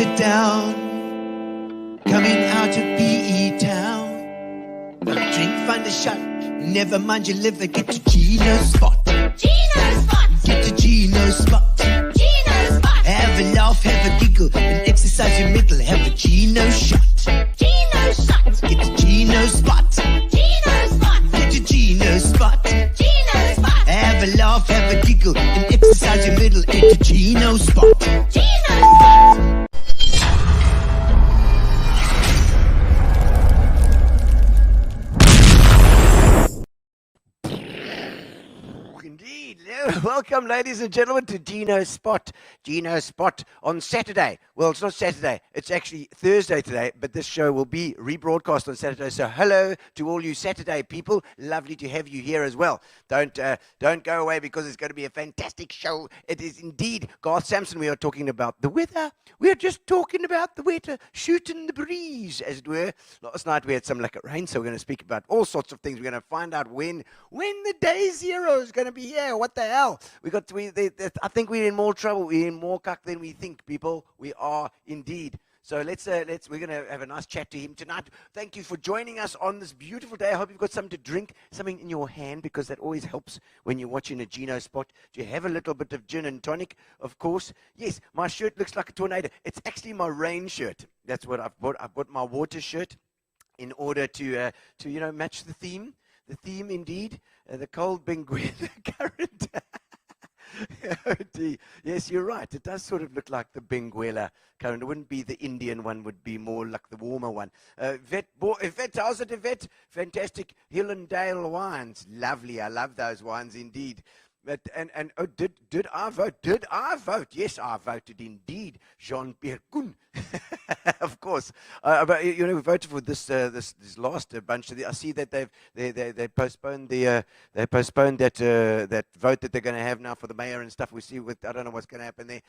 sit down, coming out of PE town. Got a drink, find a shot, never mind your liver, get to Gino's spot. Gino's spot. Get to Gino's spot. Gino's spot. Have a laugh, have a giggle, and exercise your middle, have a Gino shot. Gino's shot. Get to Gino's spot. Gino's spot. Get to Gino's spot. Gino's spot. Have a laugh, have a giggle, and exercise your middle, get to Gino's spot. Gino's spot. Indeed. Welcome, ladies and gentlemen, to Gino's Spot. Gino's Spot on Saturday. Well, it's not Saturday. It's actually Thursday today, but this show will be rebroadcast on Saturday. So hello to all you Saturday people. Lovely to have you here as well. Don't go away, because it's going to be a fantastic show. It is indeed. Garth Sampson, we are talking about the weather. We are just talking about the weather, shooting the breeze, as it were. Last night we had some luck rain, so we're going to speak about all sorts of things. We're going to find out when the day zero is going to be here. What the hell? I think we're in more trouble. We're in more cuck than we think, people. We are indeed. So we're going to have a nice chat to him tonight. Thank you for joining us on this beautiful day. I hope you've got something to drink, something in your hand, because that always helps when you're watching a Gino Spot. Do you have a little bit of gin and tonic? Of course. Yes, my shirt looks like a tornado. It's actually my rain shirt. That's what I've bought. I've bought my water shirt in order to match the theme. The theme, indeed, the cold Benguela current. Oh, dear. Yes, you're right. It does sort of look like the Benguela current. It wouldn't be the Indian one, would be more like the warmer one. Yvette, how's it, Yvette? Fantastic Hill and Dale wines. Lovely. I love those wines, indeed. But, did I vote? Did I vote? Yes, I voted indeed. Jean-Pierre Koen. Of course. But we voted for this last bunch of I see that they postponed that vote that they're going to have now for the mayor and stuff. We see I don't know what's going to happen there.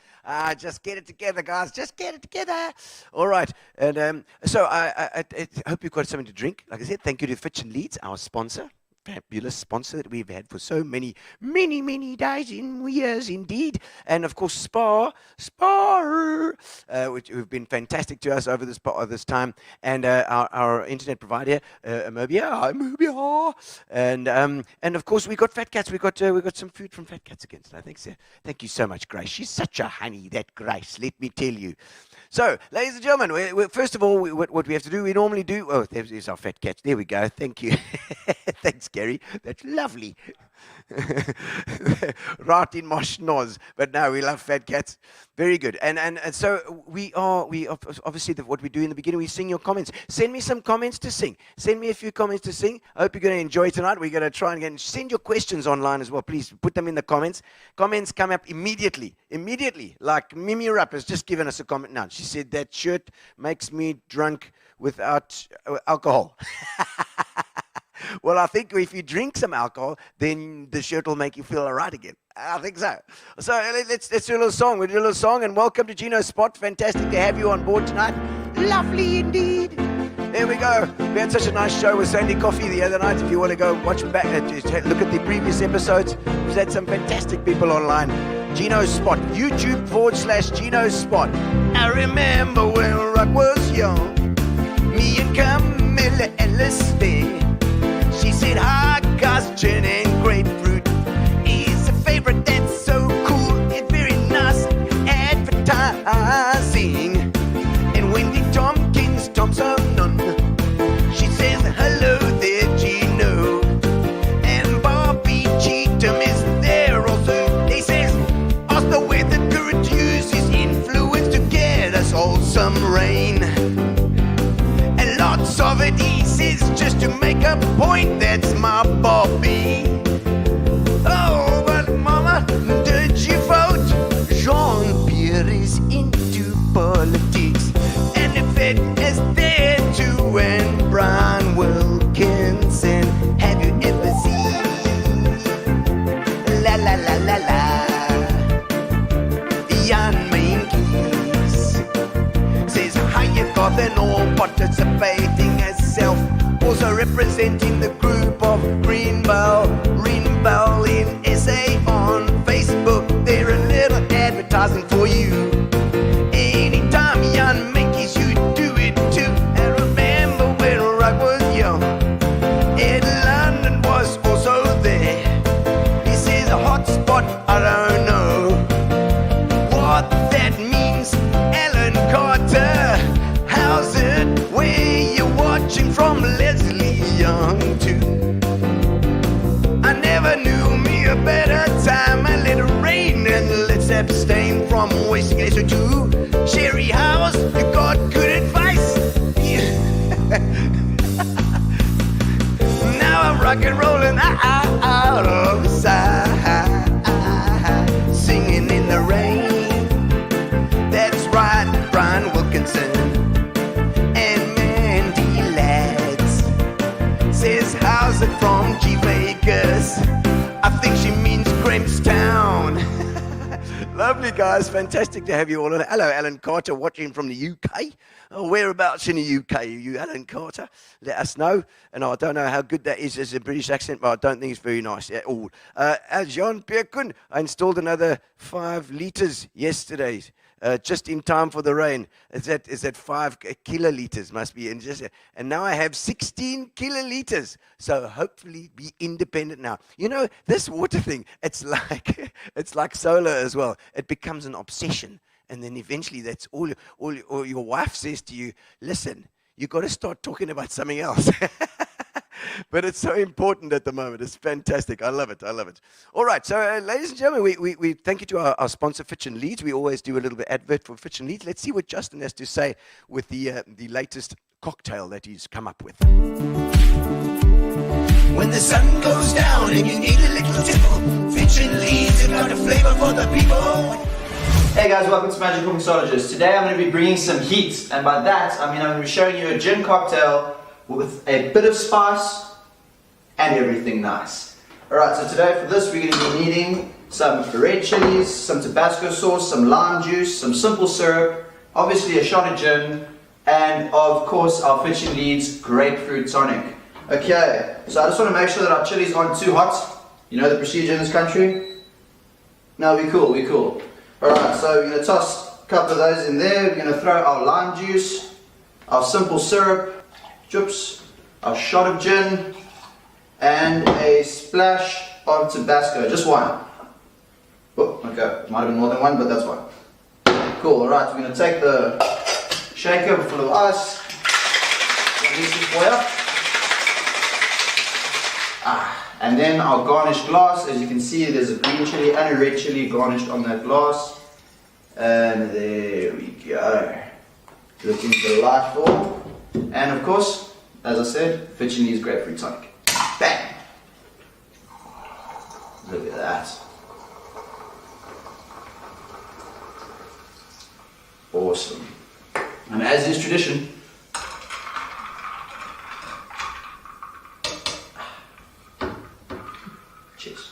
Just get it together, guys. Just get it together. All right. And so I hope you've got something to drink. Like I said, thank you to Fitch and Leeds, our sponsor. Fabulous sponsor that we've had for so many days and years, indeed. And of course, Spar, which have been fantastic to us over this time, and our internet provider, Mobia, and of course we got Fat Cats. We got some food from Fat Cats again. So I think so. Thank you so much, Grace. She's such a honey, that Grace. Let me tell you. So, ladies and gentlemen, first of all, what we have to do, we normally do. Oh, there's our fat cat. There we go. Thank you. Thanks, Gary. That's lovely. Right in my schnoz. But no, we love fat cats. Very good. And so we obviously what we do in the beginning, we sing your comments. Send me some comments to sing. Send me a few comments to sing. I hope you're going to enjoy tonight. We're going to try and send your questions online as well. Please put them in the comments. Comments come up immediately. Like Mimi Rupp has just given us a comment now. She said that shirt makes me drunk without alcohol. Well, I think if you drink some alcohol, then the shirt will make you feel all right again. I think so. So let's do a little song. We'll do a little song, and welcome to Gino's Spot. Fantastic to have you on board tonight. Lovely indeed. There we go. We had such a nice show with Sandy Coffee the other night. If you want to go watch back, just look at the previous episodes. We've had some fantastic people online. Gino's Spot. YouTube/Gino's Spot. I remember when I was young. Me and Camilla Ellis there. She said, hi, guys, gin and grapefruit is a favorite that's so cool. It's very nice advertising. And Wendy Tompkins, Thompson, she says, hello there, Gino. And Bobby Cheatham is there also. They says, ask the weather guru to use his influence to get us all some rain. And lots of it, he says, just to make a point, that's my Bobby. Oh, but mama, did you vote? Jean-Pierre is into politics. And if it is there too, and Brian Wilkinson, have you ever seen? La la la la la. Jan Meintjes says, hiya, Garth, and all participating as self. Also representing the group of Greenbell in SA on Facebook. They're a little advertising for you. Anytime Jan Meintjes, you do it too. And remember when I was young, Ed London was also there. This is a hot spot, I don't know what that means. Alan Carter, how's it where you're watching from? Leslie Young too. I never knew me a better time. I let it rain and let's abstain from wasting it too. Sherry House, you got good advice. Now I'm rock and rolling out of the side, singing in the rain. That's right, Brian Wilkinson. How's it from G Vegas? I think she means Grahamstown. Lovely, guys. Fantastic to have you all. Hello, Alan Carter, watching from the UK. Oh, whereabouts in the UK are you, Alan Carter? Let us know. And I don't know how good that is as a British accent, but I don't think it's very nice at all. As Jean-Pierre Kuhn, I installed another 5 litres yesterday. Just in time for the rain. Is that 5 kiloliters must be in and now I have 16 kiloliters. So hopefully be independent now. You know, this water thing, it's like solar as well. It becomes an obsession. And then eventually that's all your wife says to you, listen, you got to start talking about something else. But it's so important at the moment. It's fantastic. I love it. All right. So, ladies and gentlemen, we thank you to our sponsor, Fitch and Leeds. We always do a little bit advert for Fitch and Leeds. Let's see what Justin has to say with the latest cocktail that he's come up with. When the sun goes down and you need a little tipple, Fitch and Leeds have got a flavor for the people. Hey guys, welcome to Magical Mixologist. Today I'm going to be bringing some heat, and by that I mean I'm going to be showing you a gin cocktail with a bit of spice and everything nice. Alright, so today for this we're going to be needing some red chilies, some Tabasco sauce, some lime juice, some simple syrup, obviously a shot of gin, and of course our Fitch and Leeds grapefruit tonic. Okay, so I just want to make sure that our chilies aren't too hot. You know the procedure in this country? No, we cool. Alright, so we're going to toss a couple of those in there. We're going to throw our lime juice, our simple syrup, our shot of gin, and a splash of Tabasco, just one. Oh, okay, might have been more than one, but that's fine. Cool, alright, we're going to take the shaker full of ice. For you. And then our garnished glass, as you can see, there's a green chili and a red chili garnished on that glass. And there we go. Looking delightful. And of course, as I said, Fichinese grapefruit tonic. Bang! Look at that. Awesome. And as is tradition, cheers.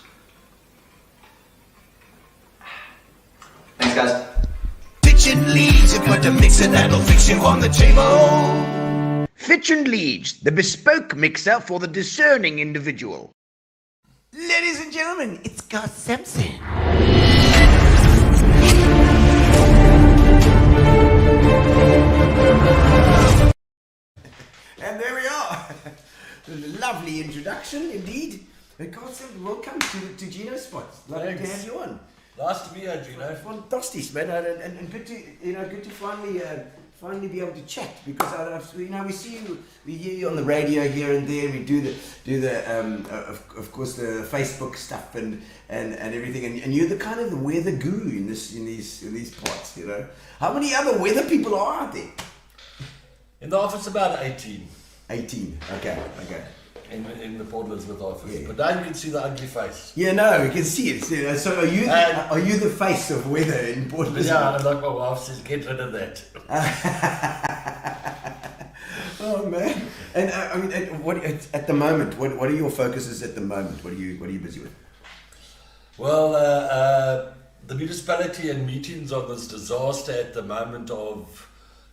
Thanks, guys. Fitch and Leeds, you've got a mixer that'll fix you on the table. Fitch and Leeds, the bespoke mixer for the discerning individual. Ladies and gentlemen, it's Garth Sampson. And there we are. Lovely introduction indeed. Garth Sampson, welcome to Gino Spot. Lovely to have you on. Nice to be here, Gino. Fantastic, man, and good to good to finally be able to chat, because we see you, we hear you on the radio here and there. We do the of course the Facebook stuff and everything, and you're the kind of the weather guru in these parts. You know, how many other weather people are out there? In the office, about 18. 18. Okay. In the Port Elizabeth office. Yeah. But now you can see the ugly face. Yeah, no, we can see it. So are you the face of weather in Port Elizabeth? Yeah, and like my wife says, get rid of that. Oh man! And I mean, what at the moment? What are your focuses at the moment? What are you busy with? Well, the municipality and meetings on this disaster at the moment of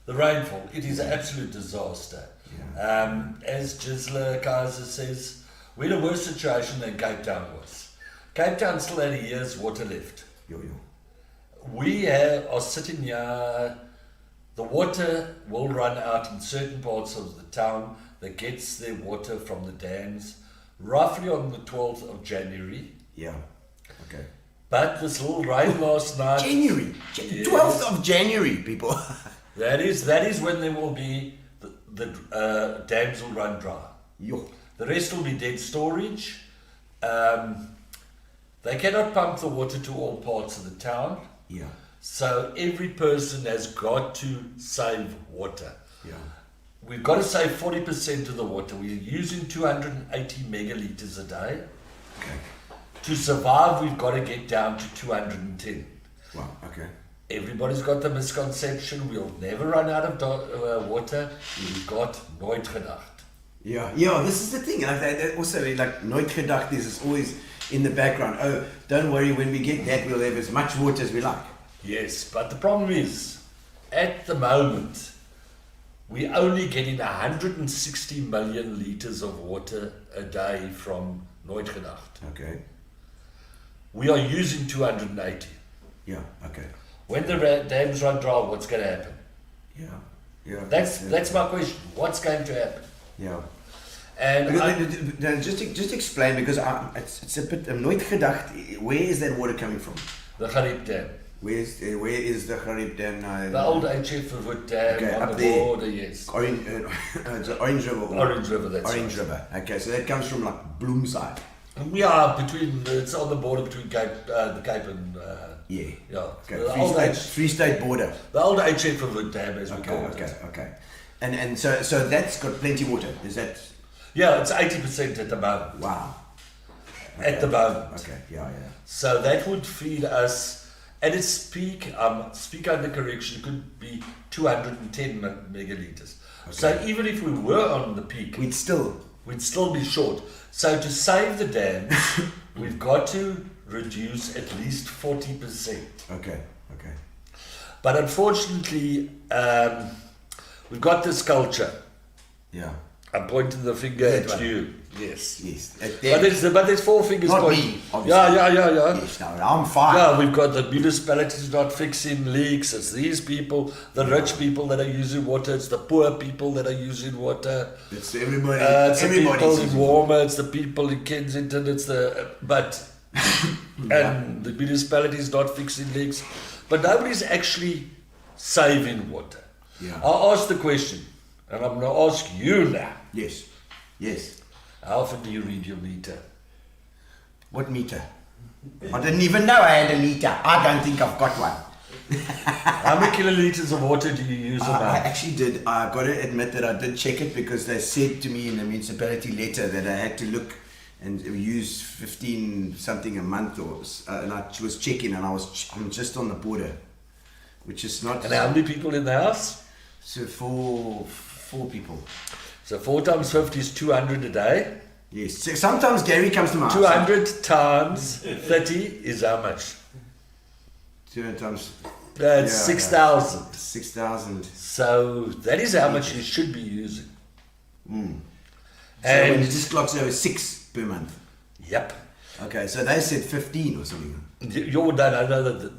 the rainfall. It is an absolute disaster. Yeah. As Gisela Kaiser says, we're in a worse situation than Cape Town was. Cape Town still had a year's water left. Yo. We are sitting here, the water will run out in certain parts of the town that gets their water from the dams roughly on the 12th of January. Yeah. Okay. But this little rain last night... January! Yes. 12th of January, people. That is when there will be, the dams will run dry. Yo. The rest will be dead storage. They cannot pump the water to all parts of the town. Yeah. So every person has got to save water. Yeah. We've got to save 40% of the water. We're using 280 megalitres a day. Okay. To survive, we've got to get down to 210. Wow. Okay. Everybody's got the misconception we'll never run out of water. We've got nooit gedacht. Yeah. This is the thing. Also, like nooit gedacht is always in the background. Oh, don't worry. When we get that, we'll have as much water as we like. Yes, but the problem is, at the moment, we're only getting 160 million litres of water a day from nooit gedacht. Okay. We are using 280. Yeah. Okay. When the dams run dry, what's going to happen? Yeah. That's my question. What's going to happen? Yeah. And just explain, because it's a bit nooit gedacht. Where is that water coming from? the Gariep Dam, Where is the Gariep Dam now? the old HF Wood Dam Okay, on up the there. border, yes. It's Orange River. Orange River, that's Orange right. River. Okay, so that comes from like Bloomside. We are it's on the border between the Cape and Yeah. yeah. Okay. The Free State border. old HF Wood Dam, as we call it. Okay. And so that's got plenty of water. Is that? Yeah, it's 80% at the moment. Wow. At the moment. Okay. Yeah. So that would feed us at its peak. Speak under correction, it could be 210 megalitres. Okay. So even if we were on the peak, We'd still. be short. So to save the dam, we've got to reduce at least 40%. Okay. But unfortunately, we've got this culture. Yeah. I'm pointing the finger That at one. you. Yes. But there's four fingers Not pointing. me, obviously. Yeah. Yes, no, I'm fine. Yeah, we've got the municipalities not fixing leaks. It's these people, the rich people that are using water. It's the poor people that are using water. It's everybody. It's the people Everybody's in using Warmer. It's the people in Kensington. And the municipalities not fixing leaks. But nobody's actually saving water. Yeah. I'll ask the question, and I'm going to ask you now. Yes. Yes. How often do you read your meter? What meter? I didn't even know I had a meter. I don't think I've got one. How many kiloliters of water do you use a I month? actually did. I got to admit that I did check it because they said to me in the municipality letter that I had to look and use 15 something a month, and I was checking, and I'm just on the border, which is not. And how many people in the house? So four people. So 4 times 50 is 200 a day. Yes. So sometimes Gary comes to my house. 200 times 30 is how much? 200 times. That's 6,000. 6,000. So that is how much you should be using. So when And it just clocks over 6 per month. yep. Okay, so they said 15 or something. You know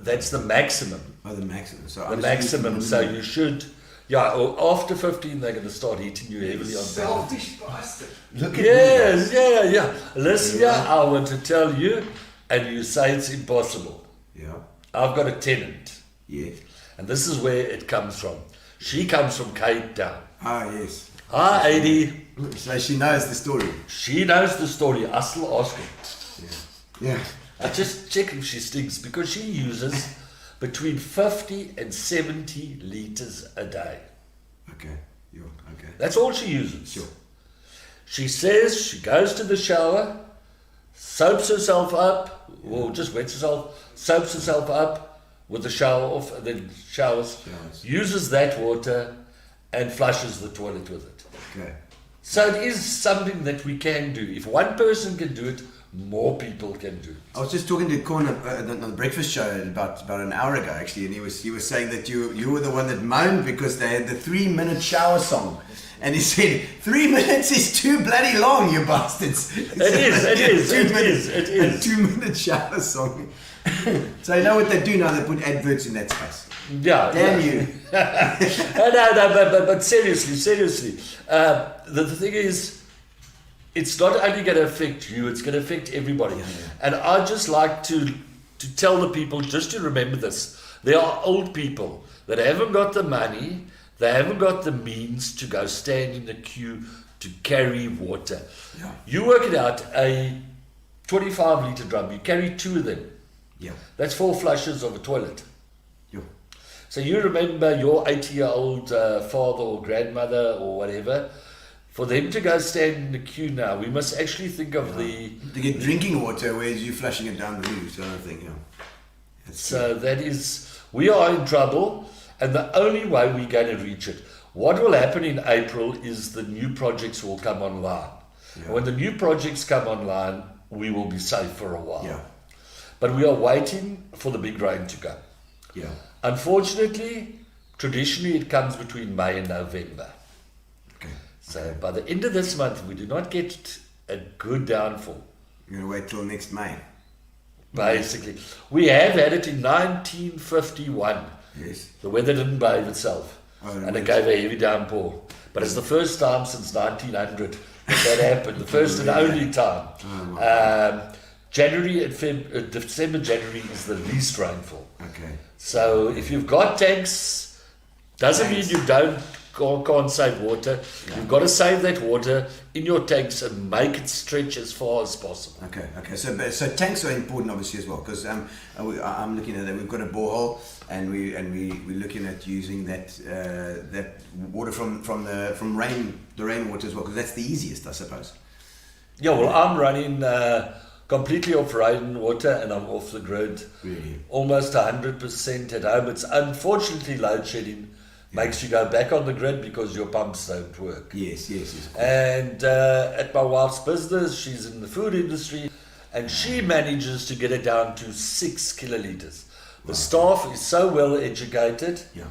that's the maximum. Oh, the maximum. So The I'm maximum. just So you should, after 15, they're going to start hitting you heavily on that. selfish bastard. Look at Yes, yeah. Listen here, I want to tell you, and you say it's impossible. me. Yeah. I've got a tenant, Yes. and this is where it comes from. She comes from Cape Town. Ah, yes. Hi, Adi. So she knows the story. She knows the story. I still ask her. Yeah. I just check if she stinks because she uses between 50 and 70 liters a day. Okay. Yeah. Okay. That's all she uses. Sure. She says she goes to the shower, soaps herself up, or just wets herself, soaps herself up with the shower off, and then showers, uses that water, and flushes the toilet with it. Okay. So it is something that we can do. If one person can do it, more people can do it. I was just talking to Corn on the breakfast show about an hour ago, actually, and he was saying that you were the one that moaned because they had the 3-minute shower song, and he said 3 minutes is too bloody long, you bastards. It is. A 2-minute shower song. So you know what they do now? They put adverts in that space. Yeah. Damn you. No, but seriously. The thing is, it's not only going to affect you, it's going to affect everybody. Yeah. And I'd just like to tell the people just to remember this. There are old people that haven't got the money, they haven't got the means to go stand in the queue to carry water. Yeah. You work it out, a 25-litre drum, you carry 2 of them. Yeah. That's 4 flushes of a toilet. Yeah. So you remember your 80-year-old father or grandmother or whatever, for them to go stand in the queue now, we must actually think of To get drinking water, whereas you flushing it down the loo, so I think, yeah. So that is, we are in trouble, and the only way we're going to reach it. What will happen in April is the new projects will come online. Yeah. And when the new projects come online, we will be safe for a while. Yeah. But we are waiting for the big rain to come. Yeah. Unfortunately, traditionally it comes between May and November. Okay. So by the end of this month, we do not get a good downfall. You're going to wait till next May. Basically, we have had it in 1951. Yes. The weather didn't behave itself, and it gave a heavy downpour. But it's the first time since 1900 that happened. The first and only time. January and December, January is the least rainfall. Okay. So if you've got tanks, doesn't mean you can't save water. Yeah. You've got to save that water in your tanks and make it stretch as far as possible. Okay. So tanks are important, obviously, as well, because I'm looking at that. We've got a borehole, and we're looking at using that water from the rainwater as well, because that's the easiest, I suppose. Yeah, well, I'm running completely off rainwater, and I'm off the grid. Really? Almost 100% at home. It's unfortunately load shedding. Makes you go back on the grid because your pumps don't work. Yes. And at my wife's business, she's in the food industry, and she manages to get it down to 6 kiloliters. The staff is so well educated. Yeah.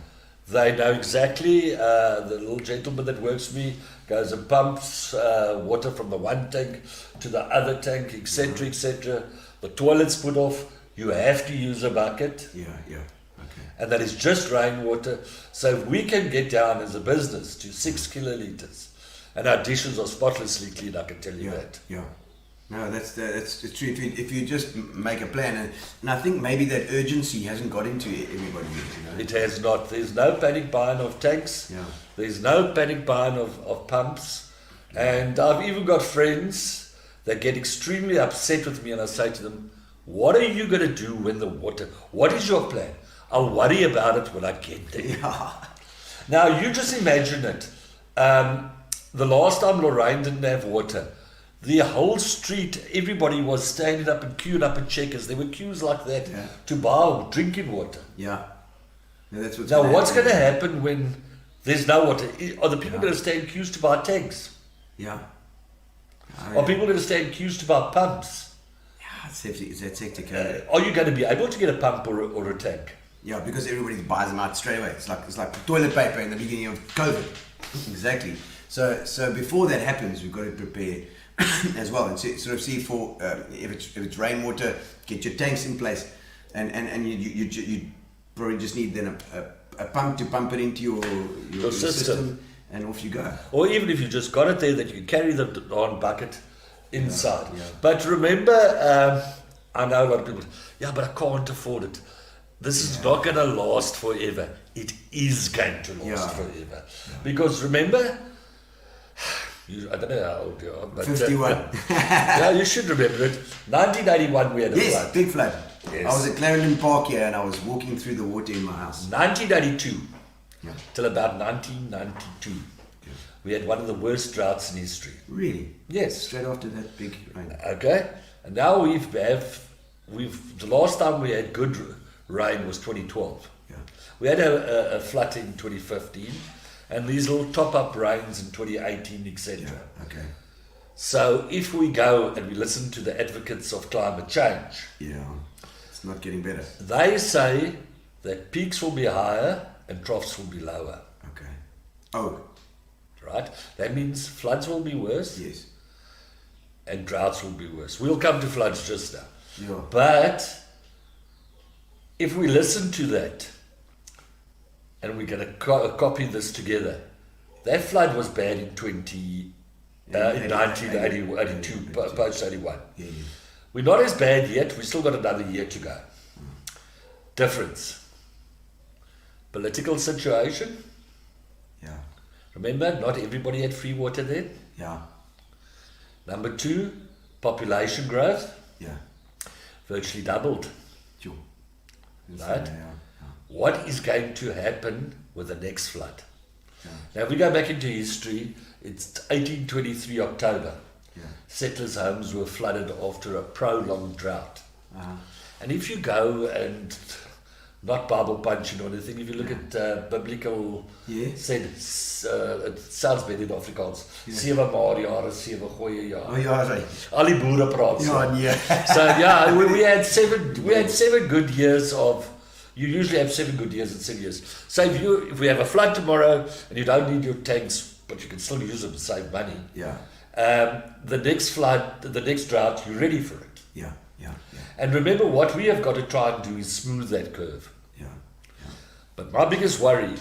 They know exactly. The little gentleman that works for me goes and pumps water from the one tank to the other tank, etc., etc. The toilet's put off. You have to use a bucket. Yeah. Okay. And that is just rainwater. So if we can get down as a business to 6 kiloliters, and our dishes are spotlessly clean, I can tell you that. Yeah. No, that's true. If you just make a plan, and I think maybe that urgency hasn't got into everybody yet. You know? It has not. There's no panic buying of tanks. Yeah. There's no panic buying of pumps. And I've even got friends that get extremely upset with me, and I say to them, what are you going to do when the water, what is your plan? I'll worry about it when I get there. Yeah. Now, you just imagine it. The last time Lorraine didn't have water, the whole street, everybody was standing up and queuing up in Checkers. There were queues like that Yeah. to buy drinking water. Yeah. No, that's what's Now, gonna what's happen. going to happen when there's no water? Are the people going to stand in queues to buy tanks? Yeah. Are people going to stand in queues to buy pumps? Yeah, it's hectic. Are you going to be able to get a pump or a tank? Yeah, because everybody buys them out straight away. It's like toilet paper in the beginning of COVID. Exactly. So before that happens, we've got to prepare as well, and sort of see for if it's rainwater, get your tanks in place, and you probably just need then a pump to pump it into your system, and off you go. Or even if you just got it there, that you can carry the on bucket inside. Yeah. But remember, I know a lot of people, yeah, but I can't afford it. This is not going to last forever. It is going to last forever. Because remember, I don't know how old you are, but 51. yeah, you should remember it. 1981 we had a Yes, flood. big flood. Yes. I was at Clarendon Park here, and I was walking through the water in my house. 1982 Yeah. till about 1992. We had one of the worst droughts in history. Really? Yes. Straight after that big rain. Okay, and now we've the last time we had good rain was 2012. Yeah. We had a flood in 2015, and these little top-up rains in 2018, etc. Yeah. Okay. So if we go and we listen to the advocates of climate change, Yeah. It's not getting better. they say that peaks will be higher and troughs will be lower. Okay. Oh, Right? That means floods will be worse yes. and droughts will be worse. We'll come to floods just now. Yeah. But if we listen to that, and we're going to copy this together, that flood was bad in 1982, post 81. Yeah. We're not as bad yet. We've still got another year to go. Difference. Political situation. Yeah. Remember, not everybody had free water then. Yeah. Number two, population growth Yeah. virtually doubled. Sure. Right? Yeah. What is going to happen with the next flood? Yeah. Now, if we go back into history, it's 1823 October. Yeah. Settlers' homes were flooded after a prolonged drought. Uh-huh. And if you go and, not Bible punching or anything, if you look at biblical, Yeah. said, it sounds better in Afrikaans, 7 maar jare, 7 goeie Oh jare. yeah, right. Al die boere praat so. Yeah, yeah. So yeah, we had 7 good years of. You usually have 7 good years and 7 years. So if we have a flood tomorrow and you don't need your tanks, but you can still use them to save money. Yeah. The next flood, the next drought, you're ready for it. Yeah. Yeah. Yeah. And remember, what we have got to try and do is smooth that curve. Yeah. But my biggest worry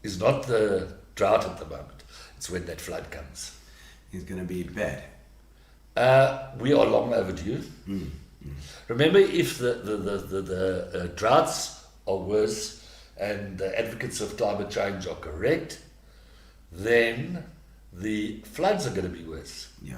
is not the drought at the moment. It's when that flood comes. It's going to be bad. We are long overdue. Remember, if the droughts are worse and the advocates of climate change are correct, then the floods are going to be worse. Yeah.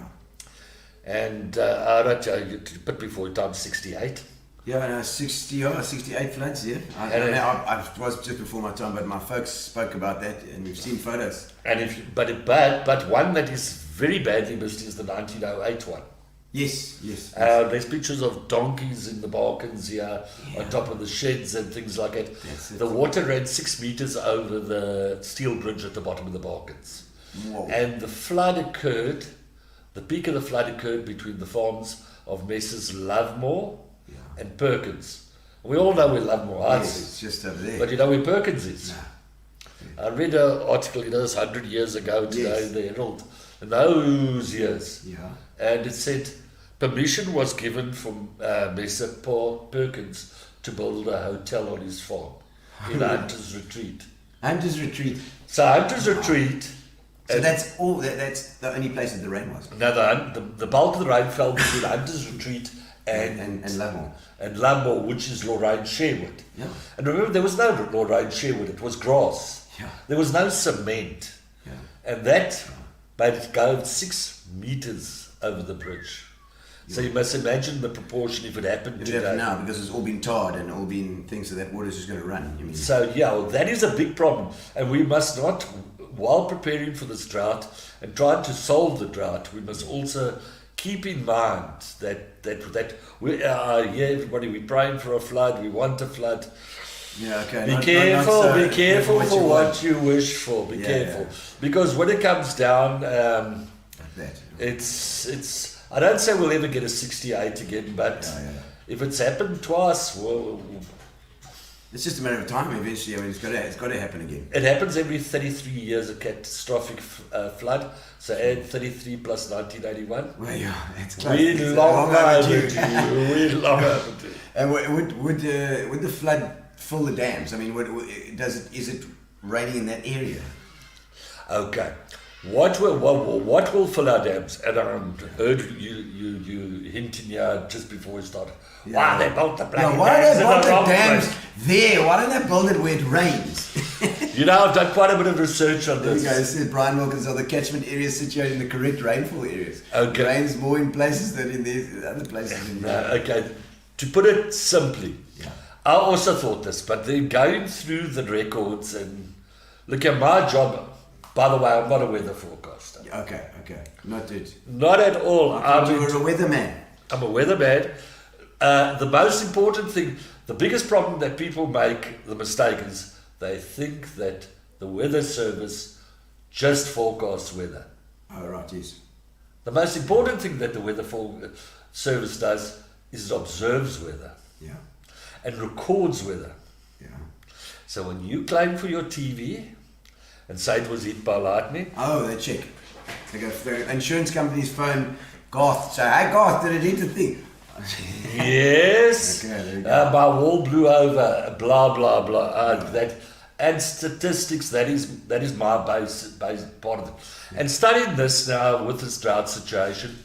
And I wrote you put before times 68. Yeah, no, 68 floods, yeah. I was just before my time, but my folks spoke about that, and we've seen photos. And but one that is very badly missed is the 1908 one. Yes. There's pictures of donkeys in the Balkans here on top of the sheds and things like that. That's it. The water ran 6 meters over the steel bridge at the bottom of the Balkans. Whoa. And the flood occurred, the peak of the flood occurred between the farms of Messrs. Lovemore and Perkins. We all know where Lovemore House Yes, is. it's just over there. But you know where Perkins is? No. I read an article, it's 100 years ago today in the Herald, in those years. Yeah. And it said permission was given from Mr. Paul Perkins to build a hotel on his farm in Hunter's Retreat. Hunter's Retreat. So Hunter's Retreat So that's all. That's the only place that the rain was. Now the bulk of the rain fell between Hunter's Retreat and Lamore. and Lamore, which is Lorraine Sherwood. Yeah. And remember, there was no Lorraine Sherwood, it was grass. Yeah. There was no cement. Yeah. And that made it go 6 meters over the bridge. So you must imagine the proportion if it happened It today. happened now because it's all been tarred and all been things, so that water's just going to run. You mean? So yeah, well, that is a big problem. And we must not, while preparing for this drought and trying to solve the drought, we must also keep in mind that we here, everybody, we're praying for a flood, we want a flood. Yeah, okay. Be careful, be careful for what you you wish for. Be Yeah, careful. yeah. Because when it comes down, like that. it's I don't say we'll ever get a 68 again, but Yeah. if it's happened twice, well, It's just a matter of time. Eventually, I mean, it's got to happen again. it happens every 33 years, a catastrophic flood. So add 33 plus 1981. Well, yeah, it's close. We're It's long overdue. overdue. We're long overdue. And would the flood fill the dams? I mean, is it raining in that area? Okay. What will fill our dams? And I heard you hinting here just before we started. Yeah. Why they built the bloody Yeah, why dams don't they in build the the wrong dams place? there? Why don't they build it where it rains? You know, I've done quite a bit of research on There you this. go. Said Brian Wilkins, are the catchment areas situated in the correct rainfall areas? Okay. It rains more in places than in the other places. In Okay, to put it simply, Yeah. I also thought this, but then going through the records and look at my job. By the way, I'm not a weather forecaster. Okay. Not it. Not at all. You were a weatherman. I'm a weatherman. The most important thing, the biggest problem that people make the mistake is they think that the weather service just forecasts weather. Oh, right, yes. The most important thing that the weather service does is it observes weather Yeah. and records weather. Yeah. So when you claim for your TV and say it was hit by lightning, Oh, they check. They go, the insurance companies phone Garth, say, hey Garth, did it hit the thing? yes, Okay, there you go. my wall blew over, blah blah blah. That and statistics. That is my base part of it. And studying this now with this drought situation,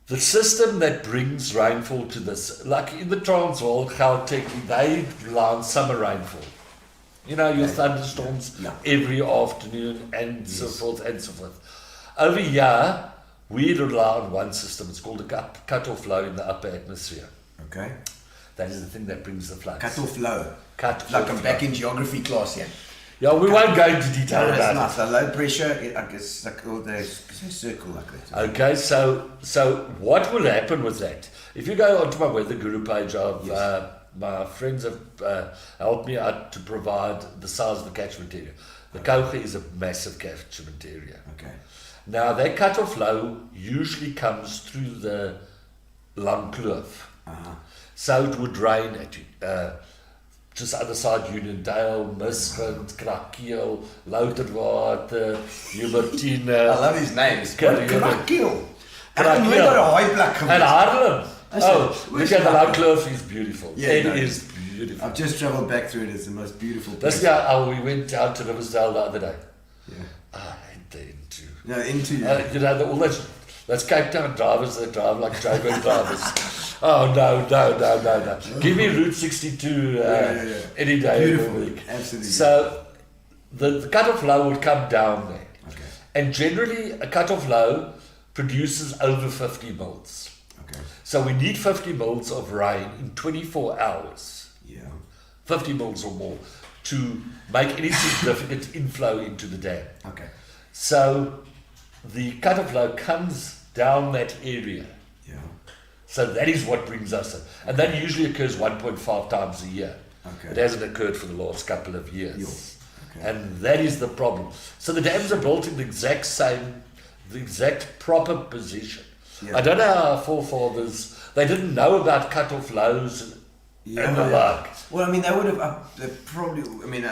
the system that brings rainfall to this, like in the Transvaal, Gauteng, they rely on summer rainfall. You know, your thunderstorms Yeah. every afternoon and so forth and so forth. Over here, we rely on one system. It's called a cut-off low in the upper atmosphere. Okay. That is the thing that brings the floods. Cut off low. Cut Like off I'm back low. in geography class here. Yeah, we won't go into detail No, about it's it. not. So low pressure, it's like all the circle like that. Okay, so what will happen with that? If you go onto my Weather Guru page, my friends have helped me out to provide the size of the catchment area. The Kouga is a massive catchment area. Okay. Now, that cut-off low usually comes through the Langkloof. Uh-huh. So it would rain at you. Just other side Uniondale, Miskund, Krakeel, Louterwater, Hubertine. I love his names. Krakeel. And Krakeel. we got a high black. And Haarlem. That's Oh, it. look at the Langkloof, is beautiful. Yeah, It no. is beautiful. I've just travelled back through it. It's the most beautiful place. That's how we went out to Riversdale the other day. Yeah. I hate the into. No, into You know, all those Cape Town drivers that drive like Joburg drivers. Oh, no. Give me Route 62 any day Beautiful. of the week. Absolutely. So the cut-off low would come down there. Okay. And generally, a cut-off low produces over 50 mils. Okay. So we need 50 mils of rain in 24 hours. Yeah. 50 mils or more to make any significant inflow into the dam. Okay. So the cut-off low comes down that area. Yeah. So that is what brings us in. And that usually occurs 1.5 times a year. Okay. It hasn't occurred for the last couple of years. Yes. Okay. And that is the problem. So the dams are built in the exact proper position. Yeah. I don't know how our forefathers, they didn't know about cut-off lows and the like. Well, I mean, they would have they probably. I mean,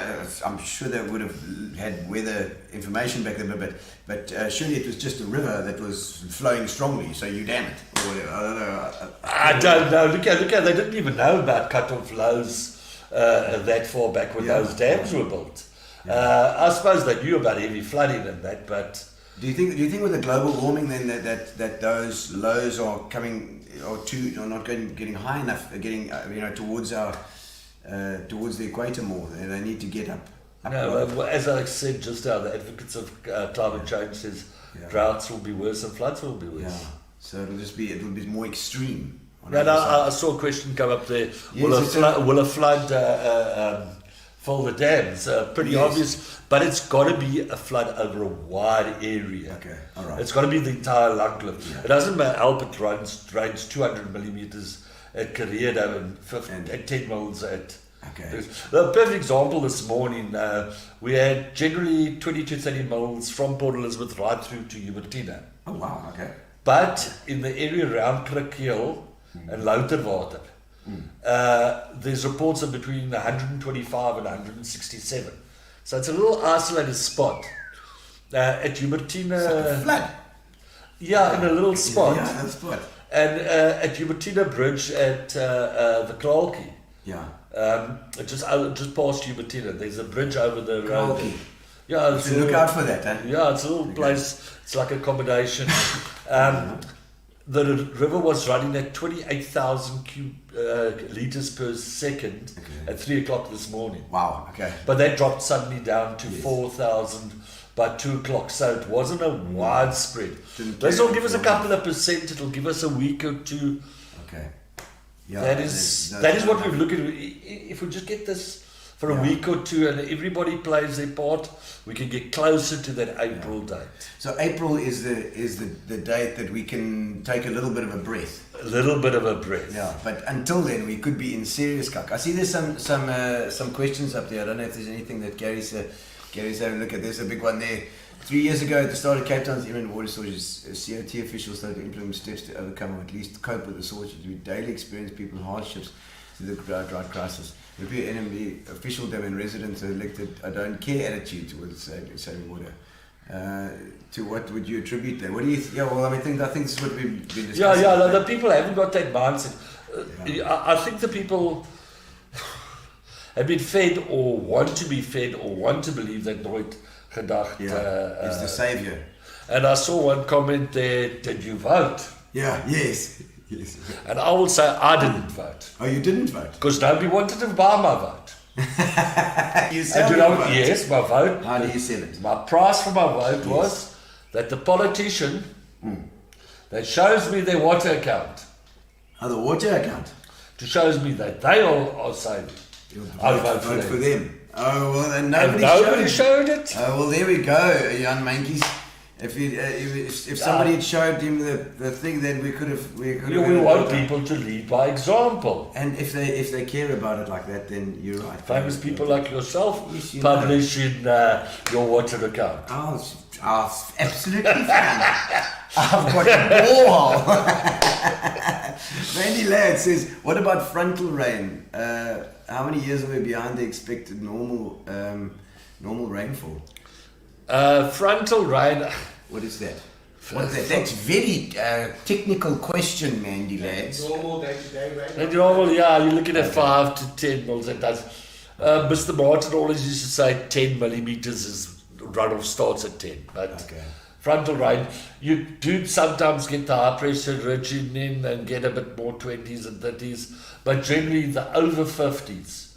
I'm sure they would have had weather information back then, but surely it was just a river that was flowing strongly, so you dam it or whatever. I don't know. I don't know. Look at, they didn't even know about cut-off lows that far back when Yeah. those dams were built. I suppose they knew about heavy flooding and that, but Do you think with the global warming then that those lows are coming or not getting high enough, getting towards the equator more, and they need to get up? no, but as I said just now, the advocates of climate change says droughts will be worse and floods will be worse. Yeah. So it'll be more extreme. Yeah, no, I saw a question come up there. Will a flood fill the dams? Pretty Yes. obvious, but it's got to be a flood over a wide area. Okay, all right. It's got to be the entire Langkloof. It doesn't help it rains 200 millimeters at Kareeda and 10 mils at... Okay. The perfect example this morning, we had generally 20 to 30 mils from Port Elizabeth right through to Hubertina. Oh wow. Okay. But in the area around Krikhiel and Louterwater, there's reports of between 125 and 167. So it's a little isolated spot. At Hubertina... Flood. Yeah, in a little spot. Yeah, that's spot. And at Hubertina Bridge at the Kralki, Yeah. just past Hubertina, there's a bridge over the road. Kralki. Yeah, it's So look out for that, huh? yeah, it's a little place. It's like accommodation. The river was running at 28,000 liters per second at 3 o'clock this morning. Wow. Okay. But that dropped suddenly down to 4,000 by 2 o'clock. So it wasn't a widespread. This will give us a couple of percent. It'll give us a week or two. Okay. Yeah. That is what we're looking at. If we just get this for a week or two and everybody plays their part, we can get closer to that April date. So April is the date that we can take a little bit of a breath. A little bit of a breath. Yeah, but until then we could be in serious cuck. I see there's some questions up there. I don't know if there's anything that Gary's having a look at. There's a big one there. 3 years ago, at the start of Cape Town's imminent water shortages, COT officials started to implement steps to overcome or at least cope with the shortage. We daily experience people's hardships through the drought crisis. The NMB official and residents are elected a don't care attitude towards saving water. To what would you attribute that? What do you? I think this is what we've been discussing. The people haven't got that mindset. I think the people have been fed or want to be fed or want to believe that Nooit gedacht is the savior. And I saw one comment there, did you vote? Yeah, yes. And I will say I didn't vote. Oh, you didn't vote? Because nobody wanted to buy my vote. You sell And your vote? yes, my vote. How do you sell it? My price for my vote was that the politician that shows me their water account, The water account. to shows me that they are saving, I'll vote for them. Oh, well, then And nobody showed it. Oh, well, there we go, young monkeys. If somebody had showed him the thing, then we could have. We want people to lead by example. And if they care about it like that, then you're right. Famous people like yourself Yes, you publishing your water account. Oh, absolutely fine. I've got a borehole. Randy Ladd says, what about frontal rain? How many years are we behind the expected normal rainfall? Frontal rain. What is that? That's very technical question, Mandy Lads. Normal day-to-day rain. And you're looking at 5 to 10 mils. It does. Mr. Martin always used to say 10 millimeters is runoff starts at 10. But frontal rain, you do sometimes get the high pressure ridge in and get a bit more 20s and 30s, but generally the over 50s.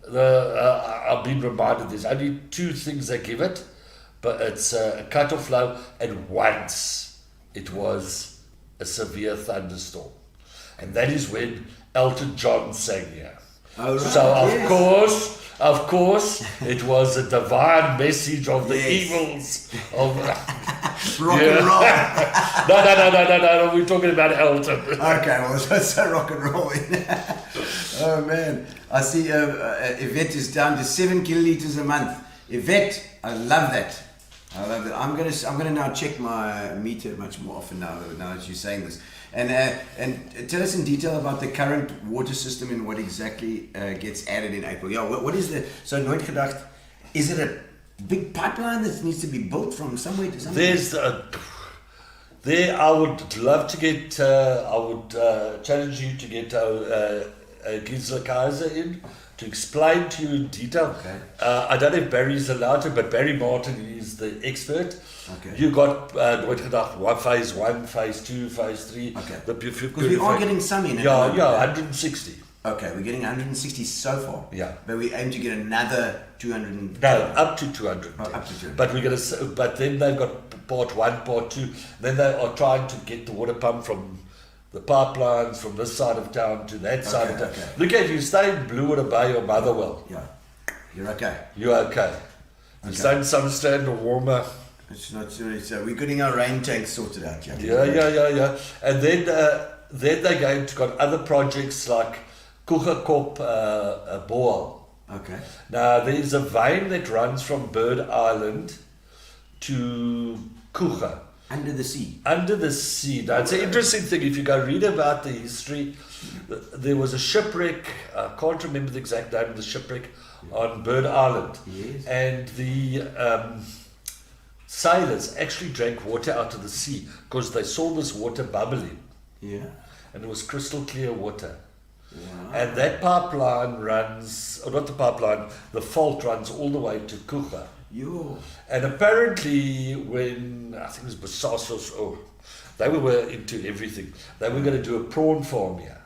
I've been reminded there's only 2 things that give it, but it's a cut-off low, and once it was a severe thunderstorm. And that is when Elton John sang here. Oh, right. So of course, it was a divine message of the evils of Rock and roll. No, we're talking about Elton. Okay, well, that's so rock and roll. Oh man, I see Yvette is down to 7 kiloliters a month. Yvette, I love that. I'm gonna now check my meter much more often now that you're saying this. And tell us in detail about the current water system and what exactly gets added in April. Yeah, what is so Nooit gedacht? Is it a big pipeline that needs to be built from somewhere to somewhere? I would love to get. I would challenge you to get Gisela Kaiser in to explain to you in detail. Okay. I don't know if Barry's allowed to, but Barry Martin is the expert. Okay. You got phase 1, phase 2, phase 3. Okay. Because Because we are getting some in. Yeah, 160. Okay, we're getting 160 so far. Yeah. But we aim to get another 200. No, up to 200. Oh, up to 200. But we're gonna. But then they've got part 1, part 2. Then they are trying to get the water pump from the pipelines from this side of town to that side of town. Okay. Look at you stay in Bluewater Bay or Motherwell. Yeah. You're okay. You're okay. You stay in Summerstrand or Warmer. It's not so we're getting our rain tanks sorted out. Yeah. And then they're going to got other projects like Kuchakop Boal. Okay. Now there is a vein that runs from Bird Island to Kucha. Under the sea. Under the sea. Now it's an interesting thing. If you go read about the history, there was a shipwreck. I can't remember the exact name of the shipwreck on Bird Island. Yes. And the sailors actually drank water out of the sea because they saw this water bubbling. Yeah. And it was crystal clear water. Wow. And that pipeline runs, or not the pipeline, the fault runs all the way to Kucha. Yo. And apparently when, I think it was Bosasos, they were into everything. They were going to do a prawn farm here.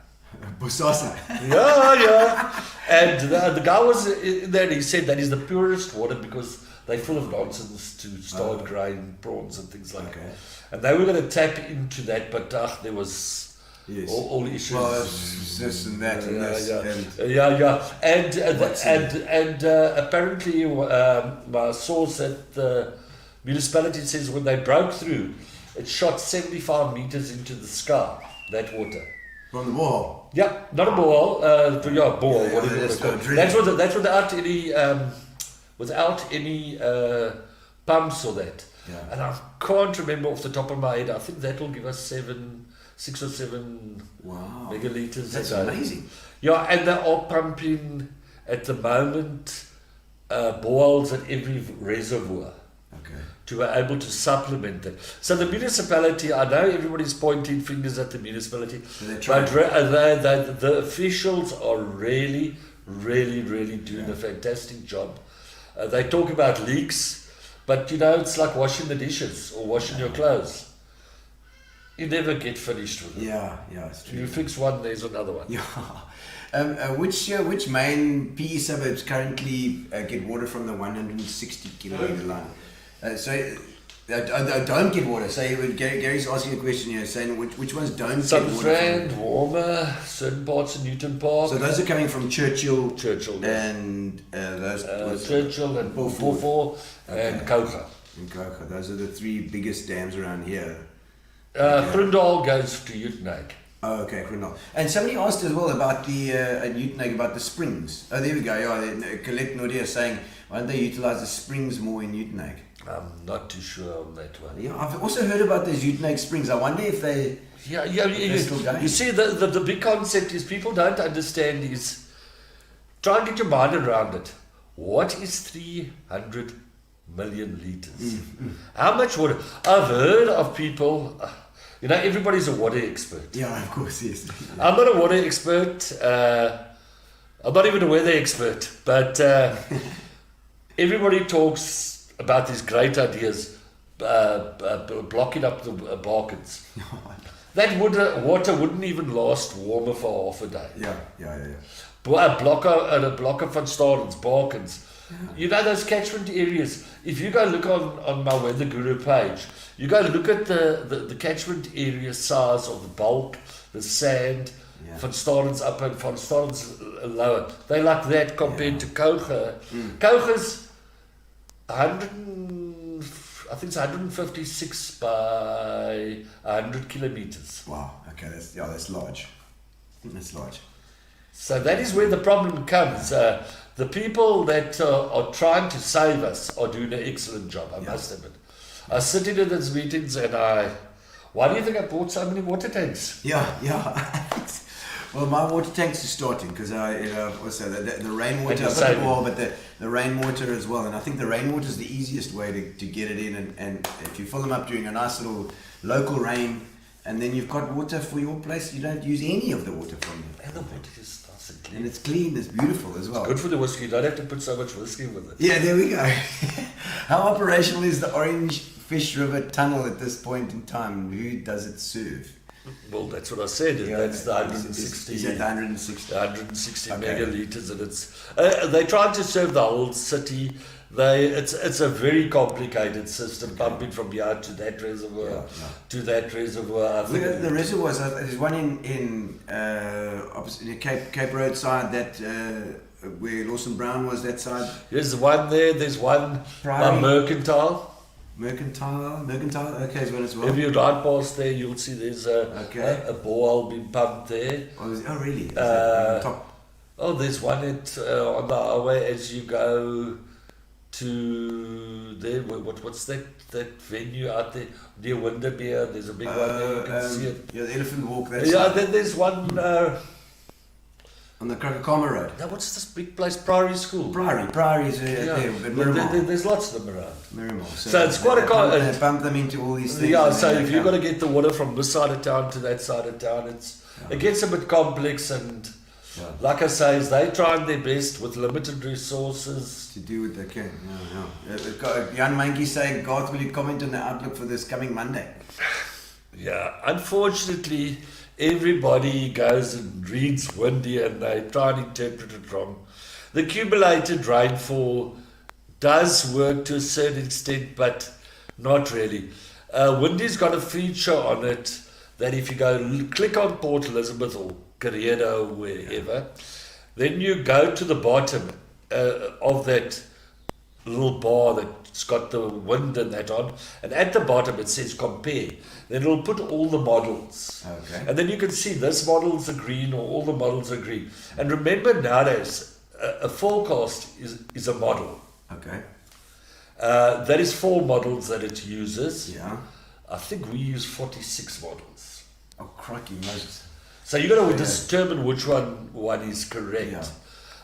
Bosasa. Yeah. And the guy was in there, he said that is the purest water because they're full of nonsense to start growing prawns and things like that. And they were going to tap into that, but there was all issues. Well, it's this and that and this. And apparently my source at the municipality says when they broke through, it shot 75 meters into the sky, that water. From the wall. Yeah, not a ball. Ball. Yeah, Whatever that's it's called. good. That's without any pumps or that. Yeah. And I can't remember off the top of my head. I think that will give us 6 or 7 megaliters. That's a day. amazing. Yeah, and they are pumping at the moment boreholes at every reservoir. Okay. To be able to supplement that. So the municipality, I know everybody's pointing fingers at the municipality, they're but trying. the officials are really doing a fantastic job. They talk about leaks, but it's like washing the dishes or washing your clothes. You never get finished with it. Yeah, it's true. You fix one, there's another one. Yeah. Which main PE suburbs currently get water from the 160 kilometer line? So I don't get water. Say Gary's asking a question here, saying which ones don't get water? Summerstrand, Warmer, certain parts of Newton Park. So those are coming from Churchill, yeah. And those Churchill and Beaufort and Kocha. And Kocha. Those are the 3 biggest dams around here. Grundal goes to Utenhage. Oh, okay, Grundal. And somebody asked as well about the at Utenhage about the springs. Oh, there we go. Yeah, Colette Nordia saying, why don't they utilize the springs more in Utenhage? I'm not too sure on that one. Yeah, I've also heard about those Utenhage springs. I wonder if they. You see, the big concept is people don't understand is try and get your mind around it. What is 300 million liters? How much water? I've heard of people. Everybody's a water expert. Yeah, of course, yes. I'm not a water expert. I'm not even a weather expert. But everybody talks about these great ideas, blocking up the Balkans. That water wouldn't even last warmer for half a day. Yeah. A blocker van Starens, Balkans. Yeah. Those catchment areas. If you go look on my Weather Guru page, you go look at the catchment area size of the bulk, the sand, van Starens upper and van Starens lower. They like that compared to Kocha. Kocha's 156 by 100 kilometers. Wow. Okay, that's large. That's large. So that is where the problem comes. The people that are trying to save us are doing an excellent job, I must admit. I sit in these meetings and why do you think I bought so many water tanks? Yeah. Well, my water tanks are starting because also the rainwater, And I've got the wall, but the rainwater as well. And I think the rainwater is the easiest way to get it in. And if you fill them up during a nice little local rain, And then you've got water for your place. You don't use any of the water from it. And the water is nice and clean. And it's clean, it's beautiful as well. Good for the whiskey. You don't have to put so much whiskey with it. Yeah, there we go. How operational is the Orange Fish River Tunnel at this point in time? Who does it serve? Well, that's what I said. That's the 160. Is it 160? 160 Okay. megalitres, and it's they're trying to serve the whole city. It's a very complicated system, pumping from here to that reservoir, to that reservoir. I Look think at the reservoirs. There's one in opposite Cape Road side that where Lawson Brown was. That side. there's one there. There's one by Priory. Mercantile. Okay, as well as well. If you ride past there, you'll see there's Okay. a borehole being pumped there. Oh, really? Is that on top? Oh, there's one on the highway as you go to there. What's that venue out there near Windermere? There's a big one there. You can see it. Yeah, the Elephant Walk. That Yeah, side. then there's one. On the Krakakama Road. Now, what's this big place? Priory School. Priory is there, but Miramar. There's lots of them around. Miramar. So it's quite they pump them into all these things. Yeah, and so then if they you've got come. to get the water from this side of town to that side of town, it gets a bit complex, and like I say, they're trying their best with limited resources. To do what they can. Jan Mankey saying, Garth, will you comment on the outlook for this coming Monday? Yeah, unfortunately, everybody goes and reads windy and they try and interpret it wrong. The accumulated rainfall does work to a certain extent, but not really. Windy's got a feature on it that if you click on Port Elizabeth or Korea or wherever, then you go to the bottom of that little bar that's got the wind and that on, and at the bottom it says compare. Then it'll put all the models. Okay. And then you can see this model's are green or all the models are green. And remember nowadays, a forecast is a model. Okay. That is 4 models that it uses. Yeah. I think we use 46 models. Oh, crikey, most. So you've got to determine which one is correct.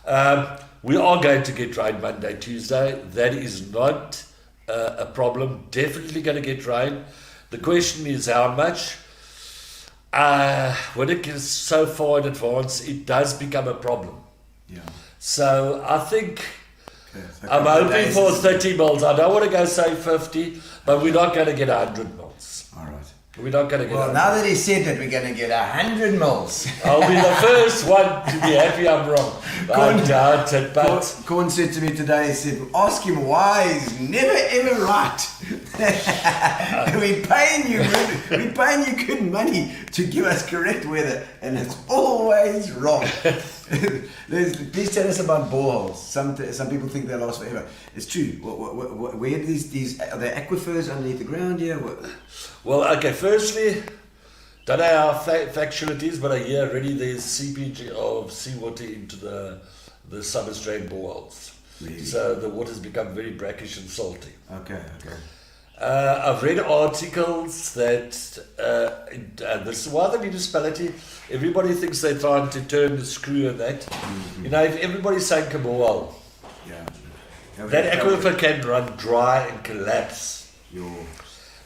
Yeah. We are going to get rain Monday, Tuesday. That is not a problem. Definitely going to get rain. The question is how much. When it gets so far in advance, it does become a problem. Yeah. So I think Okay, so a I'm couple of hoping days for is- 30 mils. I don't want to go say 50, but we're not going to get 100 mils. All right. We're not going to get Well, 100. now that he said that, we're going to get 100 mils. I'll be the first one to be happy I'm wrong. I doubt it, but Corn said to me today, he said, ask him why he's never ever right. We're paying you good money to give us correct weather, and it's always wrong. Please tell us about boreholes. Some people think they last forever. It's true. Where are these are there aquifers underneath the ground here? well, okay. Firstly, don't know how factual it is, but I hear already there's seepage of seawater into the subterranean boreholes. Really? So the water's become very brackish and salty. Okay. I've read articles that this is why the municipality, everybody thinks they're trying to turn the screw and that. Mm-hmm. You know, if everybody sank a borehole, Yeah. that aquifer can run dry and collapse.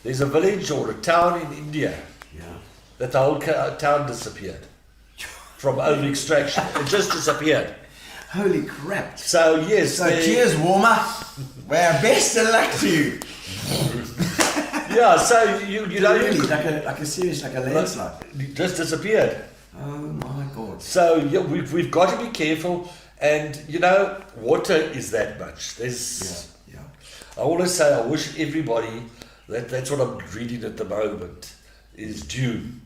There's a village or a town in India that the whole town disappeared from over extraction. It just disappeared. Holy crap. So yes, So cheers, warmer. We're best of luck to you. yeah. So you know Really, you could, like a serious, like a landslide. it just disappeared. Oh my God. So yeah, we've got to be careful, and you know, water is that much. There's, Yeah. I always say, I wish everybody that's what I'm reading at the moment is Dune.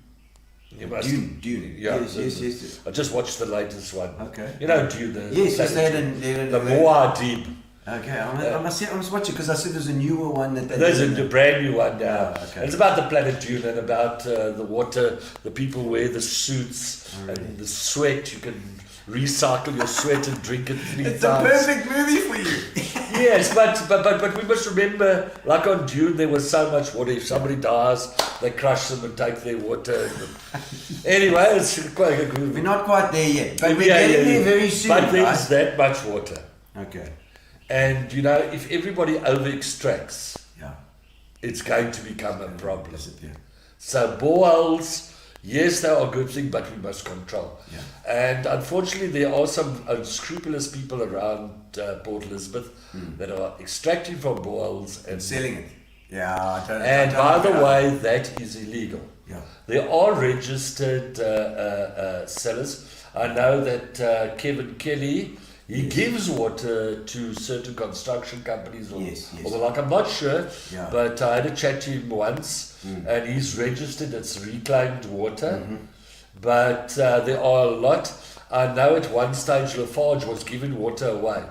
You must, Dune. Yeah. Yes. I just watched the latest one. Okay. You know Dune. Yes, they had the Muad'Dib. Okay, I must watch it because I said there's a newer one that There's a brand new one now. Okay. It's about the planet Dune and about the water. The people wear the suits and the sweat. You can recycle your sweat and drink it 3 It's times. a perfect movie for you. Yes, but we must remember, like on Dune, there was so much water. If somebody dies, they crush them and take their water. Anyway, it's quite a good movie. We're not quite there yet, but we're getting there very soon. But there's right? that much water. Okay. And, you know, if everybody over-extracts, Yeah. it's going to become a problem. Disappear. So boreholes, yes, they are a good thing, but we must control. Yeah. And unfortunately, there are some unscrupulous people around Port Elizabeth that are extracting from boreholes and Selling it. Yeah, I don't. And I don't by know the about way, that is illegal. Yeah. There are registered sellers. I know that Kevin Kelly, he gives water to certain construction companies or, Yes, yes. or the like. I'm not sure, Yeah. but I had a chat to him once, and he's registered. It's reclaimed water, but there are a lot. I know at one stage Lafarge was giving water away.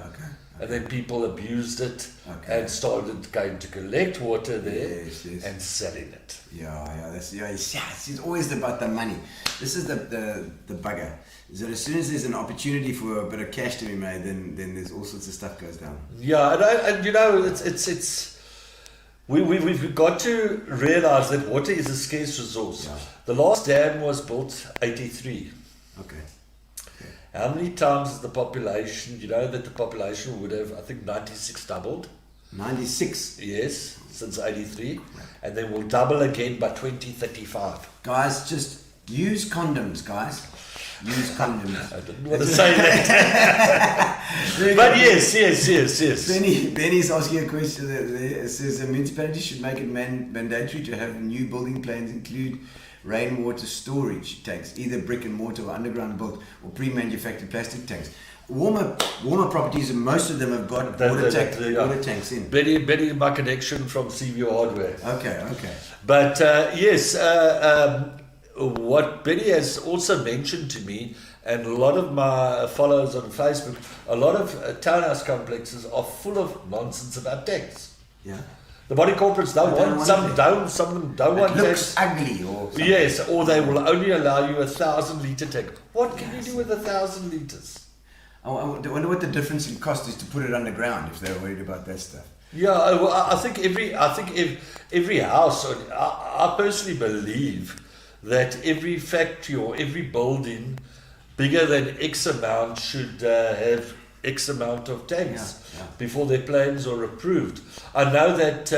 And then people abused it and started going to collect water there and selling it. Yeah, it's always about the money. This is the bugger. Is that as soon as there's an opportunity for a bit of cash to be made, then there's all sorts of stuff goes down. Yeah, and you know, we've got to realize that water is a scarce resource. Yeah. The last dam was built 83. Okay. How many times is the population, you know that the population would have, I think 96 doubled? 96. Yes, since 83. And then will double again by 2035. Guys, just use condoms, guys. Use condoms. I didn't want to say that. But yes. Benny's asking a question there. It says the municipality should make it mandatory to have new building plans include rainwater storage tanks, either brick and mortar or underground built or pre-manufactured plastic tanks. Warmer properties, and most of them have got water tanks in. Betty, my connection from CV Hardware. Okay. But yes, what Betty has also mentioned to me, and a lot of my followers on Facebook, a lot of townhouse complexes are full of nonsense about tanks. Yeah. The body corporates don't want some of them don't want It looks tanks. ugly or something. Yes, or they will only allow you 1,000-litre tank. What can you do with 1,000 litres? I wonder what the difference in cost is to put it underground if they're worried about that stuff. Yeah, well, I think every house. I personally believe that every factory or every building bigger than X amount should have X amount of tanks before their plans are approved. I know that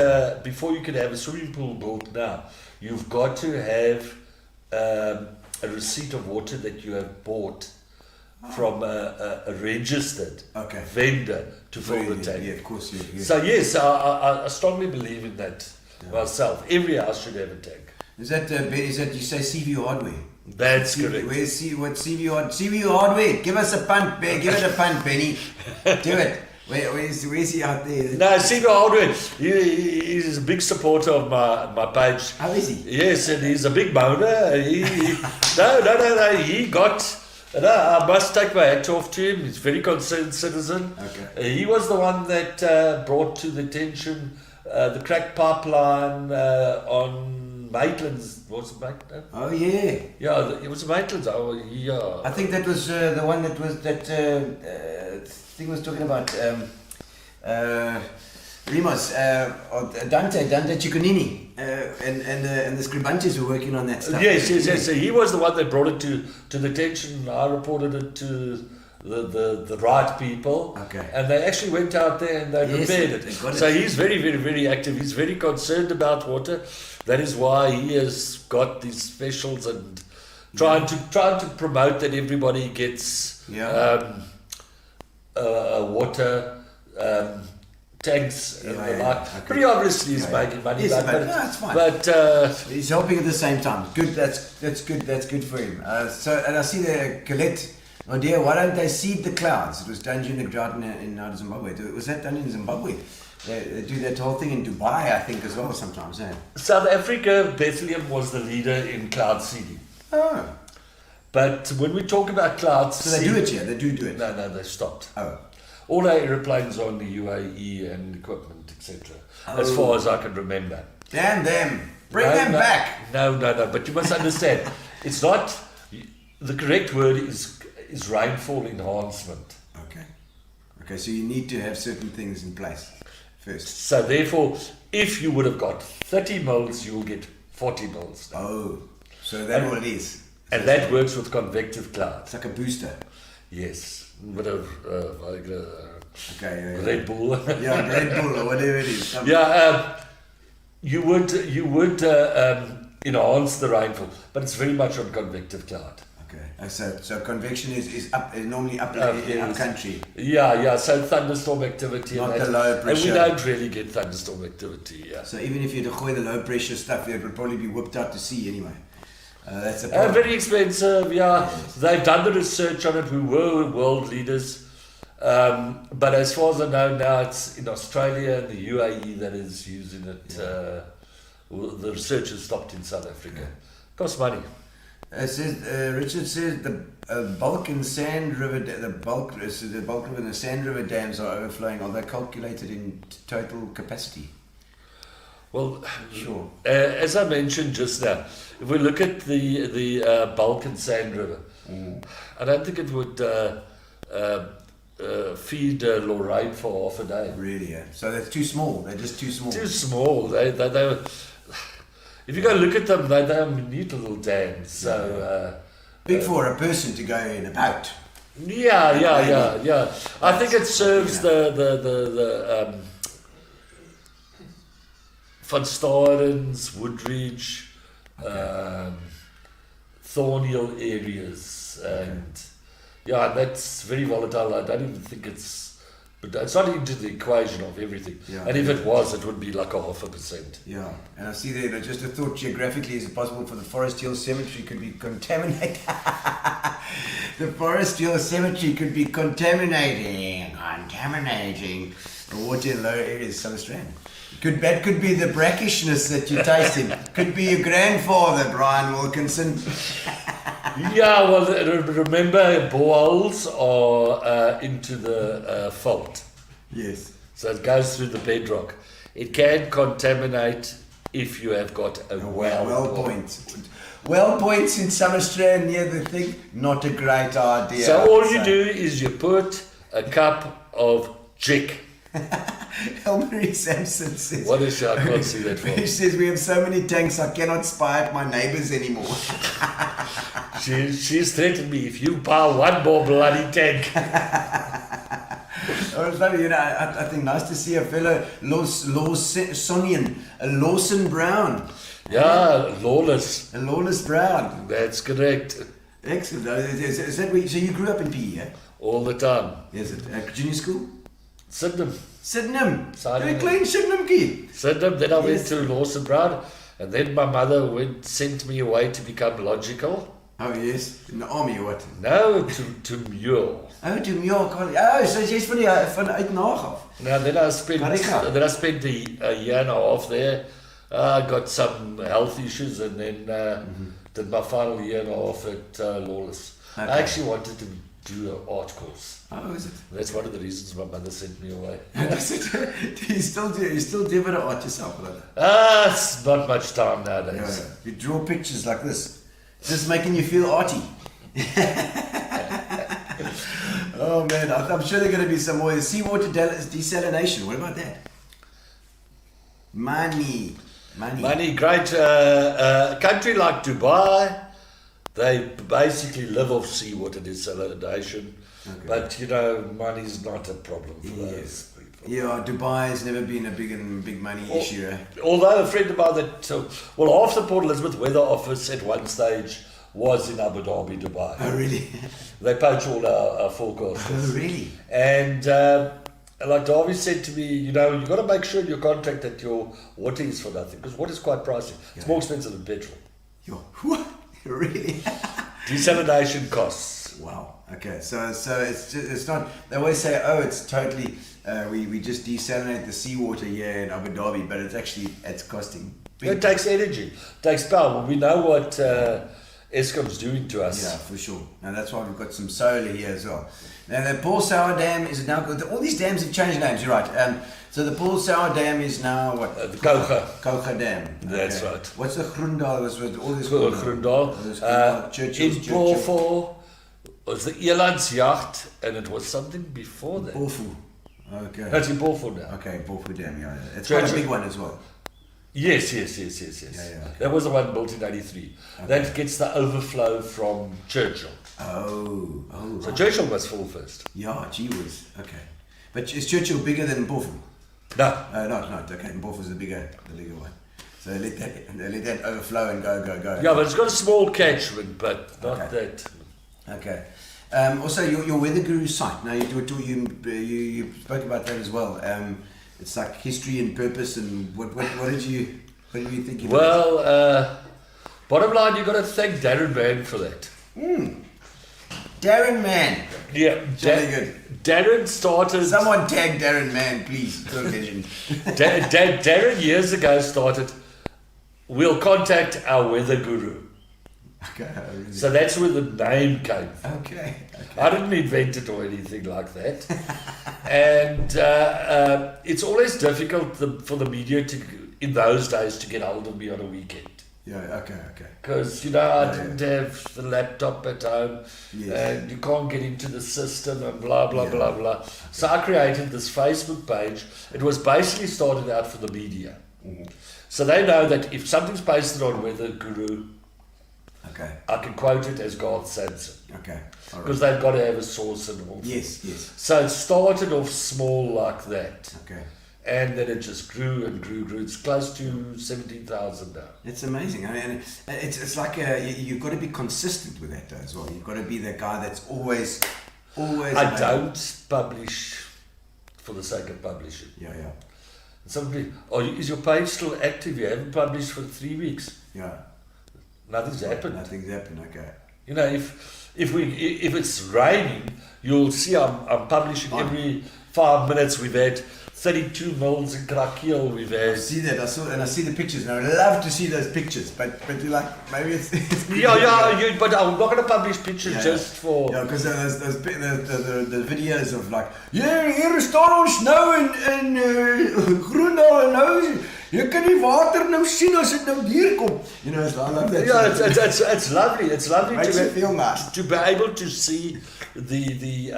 before you can have a swimming pool built now, you've got to have a receipt of water that you have bought from a registered vendor to fill the tank. Yeah, of course. Yeah. So yes, I strongly believe in that myself. Every house should have a tank. Is that you say CV Hardware? That's correct. Where's CV Hardware? Give us a punt, give it a punt, Benny. Do it. Where's he out there? No, CV Hardware, he's a big supporter of my page. How is he? Yes, and he's a big moaner. No, he got... I must take my hat off to him. He's a very concerned citizen. Okay. He was the one that brought to the attention the cracked pipeline on Maitland's. What's it, Maitland? Oh yeah. Yeah, it was Maitland's. Oh yeah. I think that was the one that was that thing was talking about Rimos or Dante Cicconini and the Scribantes were working on that stuff. Yes. So he was the one that brought it to the attention. I reported it to the right people. Okay. And they actually went out there and they repaired it. So he's very, very, very active. He's very concerned about water. That is why he has got these specials and trying to promote that everybody gets water. Tanks and the like. Okay. Pretty obviously he's making money, Yes, but it's fine. But he's helping at the same time. Good, that's good. That's good for him. So, and I see the Colette. Oh dear, why don't they seed the clouds? It was done during the drought in Zimbabwe. Was that done in Zimbabwe? They do that whole thing in Dubai, I think, as well sometimes. South Africa, Bethlehem was the leader in cloud seeding. Oh. But when we talk about cloud seeding, so they do it here. They do it. No, they stopped. Oh. All our aeroplanes are in the UAE and equipment, etc. As far as I can remember. Damn them! Bring them back! No. But you must understand, it's not. The correct word is rainfall enhancement. Okay. So you need to have certain things in place first. So therefore, if you would have got 30 mils, you will get 40 mils. Oh, so that's what it is. And that works with convective clouds. It's like a booster. Yes. Bit of Red Bull. Red Bull or whatever it is. You would enhance the rainfall, but it's very much on convective cloud. Okay. So convection is normally up Yes. in our country. Yeah, so thunderstorm activity Not and the that. low And we pressure. don't really get thunderstorm activity, yeah. So even if you deploy the low pressure stuff, it would probably be whipped out to sea anyway. That's the problem. Very expensive, yeah. Yes. They've done the research on it. We were world leaders. But as far as I know now, it's in Australia and the UAE that is using it. The research has stopped in South Africa. Costs money. Richard says the bulk and sand river, the bulk river and the sand river dams are overflowing. Are they calculated in total capacity? Well, Sure. as I mentioned just now, if we look at the bulk and sand river, I don't think it would feed Lorraine for half a day. Really? Yeah. So that's too small. They're just too small. Too small. They if you go look at them, they're neat little dams. So Big for a person to go in a boat. yeah. I think it serves the Van Starens, Woodridge, Thornhill areas, and that's very volatile. I don't even think but it's not into the equation of everything. Yeah. And if it was, it would be like 0.5%. Yeah, and I see there, just a thought geographically, is it possible for the Forest Hill Cemetery could be contaminated? The Forest Hill Cemetery could be contaminating the water in lower areas of South Australia. That could be the brackishness that you're tasting. Could be your grandfather, Brian Wilkinson. Yeah, well, remember, boreholes are into the fault. Yes. So it goes through the bedrock. It can contaminate if you have got a Well point. Well points in South Australia near the thing, not a great idea. So all you do is you put a cup of jick. Elmarie Sampson says. What is I can't see that He for. says we have so many tanks I cannot spy at my neighbours anymore. She's threatened me, if you buy one more bloody tank. Oh, it's funny, I think nice to see a fellow Lawsonian, a Lawson Brown. Yeah, lawless. A Lawless Brown. That's correct. Excellent. Is that where, so you grew up in PE, eh? All the time. Is it? Junior school? Sydenham. Sydenham. Sydenham. A clean Sydenham kid. Sydenham. Then I went Yes. to Lawson Brown. And then my mother sent me away to become logical. Oh, yes. In the army or what? No, to Mule. Oh, to Mule College. Oh, so jy's van uit Naag af. Now then I spent Marika. a year and a half there. I got some health issues and then did my final year and a half at Lawless. Okay. I actually wanted to do an art course. Oh, is it? That's one of the reasons my mother sent me away. Do you still do a bit of art yourself, brother? It's not much time Yeah, nowadays. you draw pictures like this. It's just making you feel arty. Oh man, I'm sure there are going to be some more. Seawater desalination, what about that? Money. Money, great. A country like Dubai, they basically live off seawater desalination. Okay. But, money's not a problem for those people. Yeah, Dubai has never been a big money issue. Eh? Although a friend of mine half the Port Elizabeth weather office at one stage was in Abu Dhabi, Dubai. Oh really? They poach all our forecasters. Oh really? And like Darby said to me, you got to make sure in your contract that your water is for nothing, because water is quite pricey. It's more expensive than petrol. Yo, what? Really? Desalination costs. Wow. Okay. So it's not. They always say, oh, it's totally. We just desalinate the seawater here in Abu Dhabi, but it's costing. It takes energy, it takes power. We know what Eskom's doing to us. Yeah, for sure. And that's why we've got some solar here as well. Now the Paul Sauer Dam is now. All these dams have changed names. You're right. So the Paul Sauer Dam is now what? The Kocha. Kocha Dam. That's right. What's the Grundal? Was with all this. Grundal. Churches. In Porvo was the Elandsjacht, and it was something before that. Bofu. Okay. That's in Porvo now. Okay, Bofu Dam. Yeah, it's quite a big one as well. Yes. Yeah, okay. That was the one built in 83. Okay. That gets the overflow from Churchill. Oh. So Right. Churchill must fall first. Yeah, gee whiz. Okay. But is Churchill bigger than Bofu? No. Not. Okay, Bofu's the bigger one. So let that overflow and go. Yeah, but it's got a small catchment, but not Okay. that. Okay. Also, your Weather Guru site. Now you spoke about that as well. It's like history and purpose, and what did you think? Well, bottom line, you got to thank Darren Mann for that. Darren Mann. Yeah, Jolly good. Darren started. Someone tag Darren Mann, please. He's a legend. Darren years ago started. We'll contact our weather guru. Okay. Really? So that's where the name came from. Okay. I didn't invent it or anything like that. And it's always difficult for the media in those days to get hold of me on a weekend. Yeah. Okay. Because, I didn't have the laptop at home, Yes. and you can't get into the system and blah, blah, blah, blah. So I created this Facebook page. It was basically started out for the media. Mm-hmm. So they know that if something's posted on Weather Guru, Okay. I can quote it as Garth Sampson. Okay. All Because right. they've got to have a source and all. Yes. So it started off small like that. Okay. And then it just grew and grew. It's close to 17,000 now. It's amazing. I mean, it's like you've got to be consistent with that as well. You've got to be the guy that's always. I available. don't publish for the sake of publishing. Yeah. Somebody, is your page still active? You haven't published for 3 weeks. Yeah. Nothing's happened. Nothing's happened. Okay. If it's raining, you'll see I'm publishing every 5 minutes. We've had 32 mils in Krakiel. We've I had see that. I see the pictures, and I would love to see those pictures. But you're like, maybe it's but I'm not going to publish pictures just for. Yeah, because there's the videos of like, hier staan ons nou in Groendal en nou jy kan die water nou sien as dit nou hier kom. I love that. Yeah, it's lovely. It's lovely Makes you feel nice. to be able to see the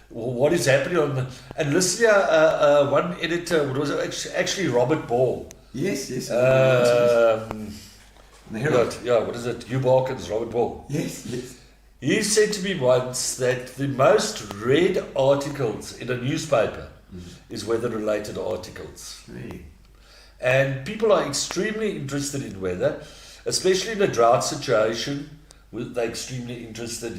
what is happening on the, and listen here, one editor was actually Robert Ball. Yes. The Herald. what is it? Hugh Barkins, Robert Ball. Yes. He said to me once that the most read articles in a newspaper is weather-related articles. Really? And people are extremely interested in weather, especially in a drought situation. They're extremely interested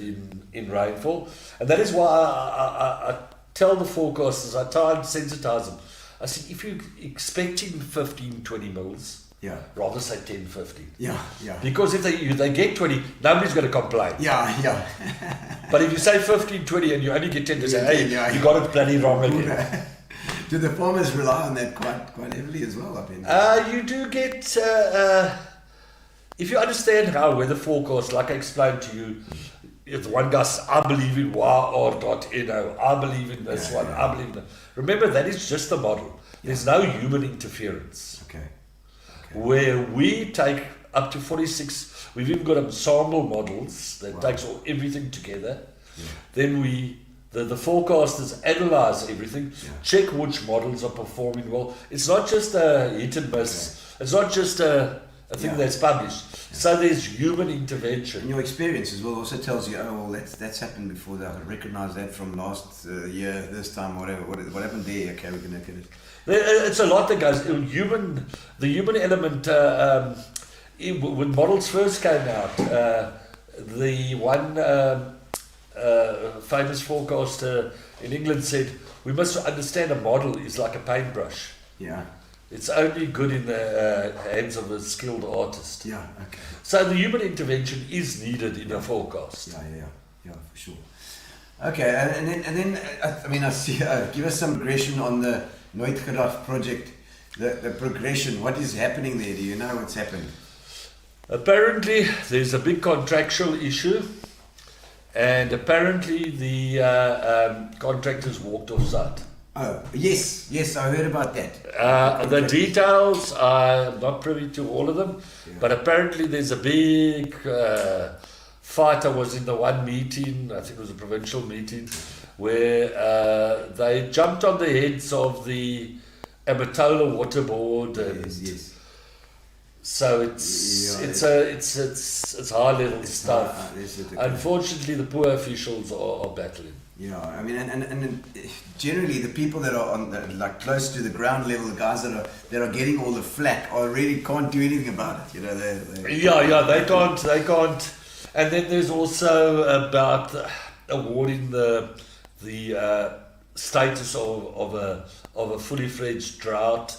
in rainfall. And that is why I tell the forecasters, I try and sensitize them. I said, if you're expecting 15, 20 mils, rather say 10, 15. Yeah. Because if they get 20, nobody's going to complain. Yeah. But if you say 15, 20 and you only get 10, they say, hey, you got it bloody wrong again. Do the farmers rely on that quite heavily as well? I mean, You do get, if you understand how weather forecast, like I explained to you, if one guy says, I believe in YR.NO, I believe in this one, I believe in that. Remember, that is just a model. There's no human interference. Okay. Where we take up to 46, we've even got ensemble models that takes everything together. Yeah. Then the forecasters analyze everything, check which models are performing well. It's not just a hit and miss. It's not just a thing that's published. So there's human intervention. And your experience as well also tells you, that's happened before. I recognize that from last year, this time, whatever. What happened there? Okay, we're going to look at it. It's a lot that goes. The human element. When models first came out, the one famous forecaster in England said, "We must understand a model is like a paintbrush. Yeah. It's only good in the hands of a skilled artist." Yeah. Okay. So the human intervention is needed in a forecast. Yeah, for sure. Okay, and then I mean, I see. Give us some progression on the Nooit Gedag project. The progression. What is happening there? Do you know what's happened? Apparently, there's a big contractual issue, and apparently the contractors walked off site. Oh, yes, I heard about that. The details, I'm not privy to all of them, but apparently there's a big fight. I was in the one meeting, I think it was a provincial meeting, where they jumped on the heads of the Amatola Water Board. And Yes. so it's high level stuff. Yes, Unfortunately, the poor officials are battling. Yeah, I mean, and generally the people that are on the, like close to the ground level, the guys that are getting all the flack, are really can't do anything about it. You know, They can't. And then there's also about awarding the status of a fully fledged drought.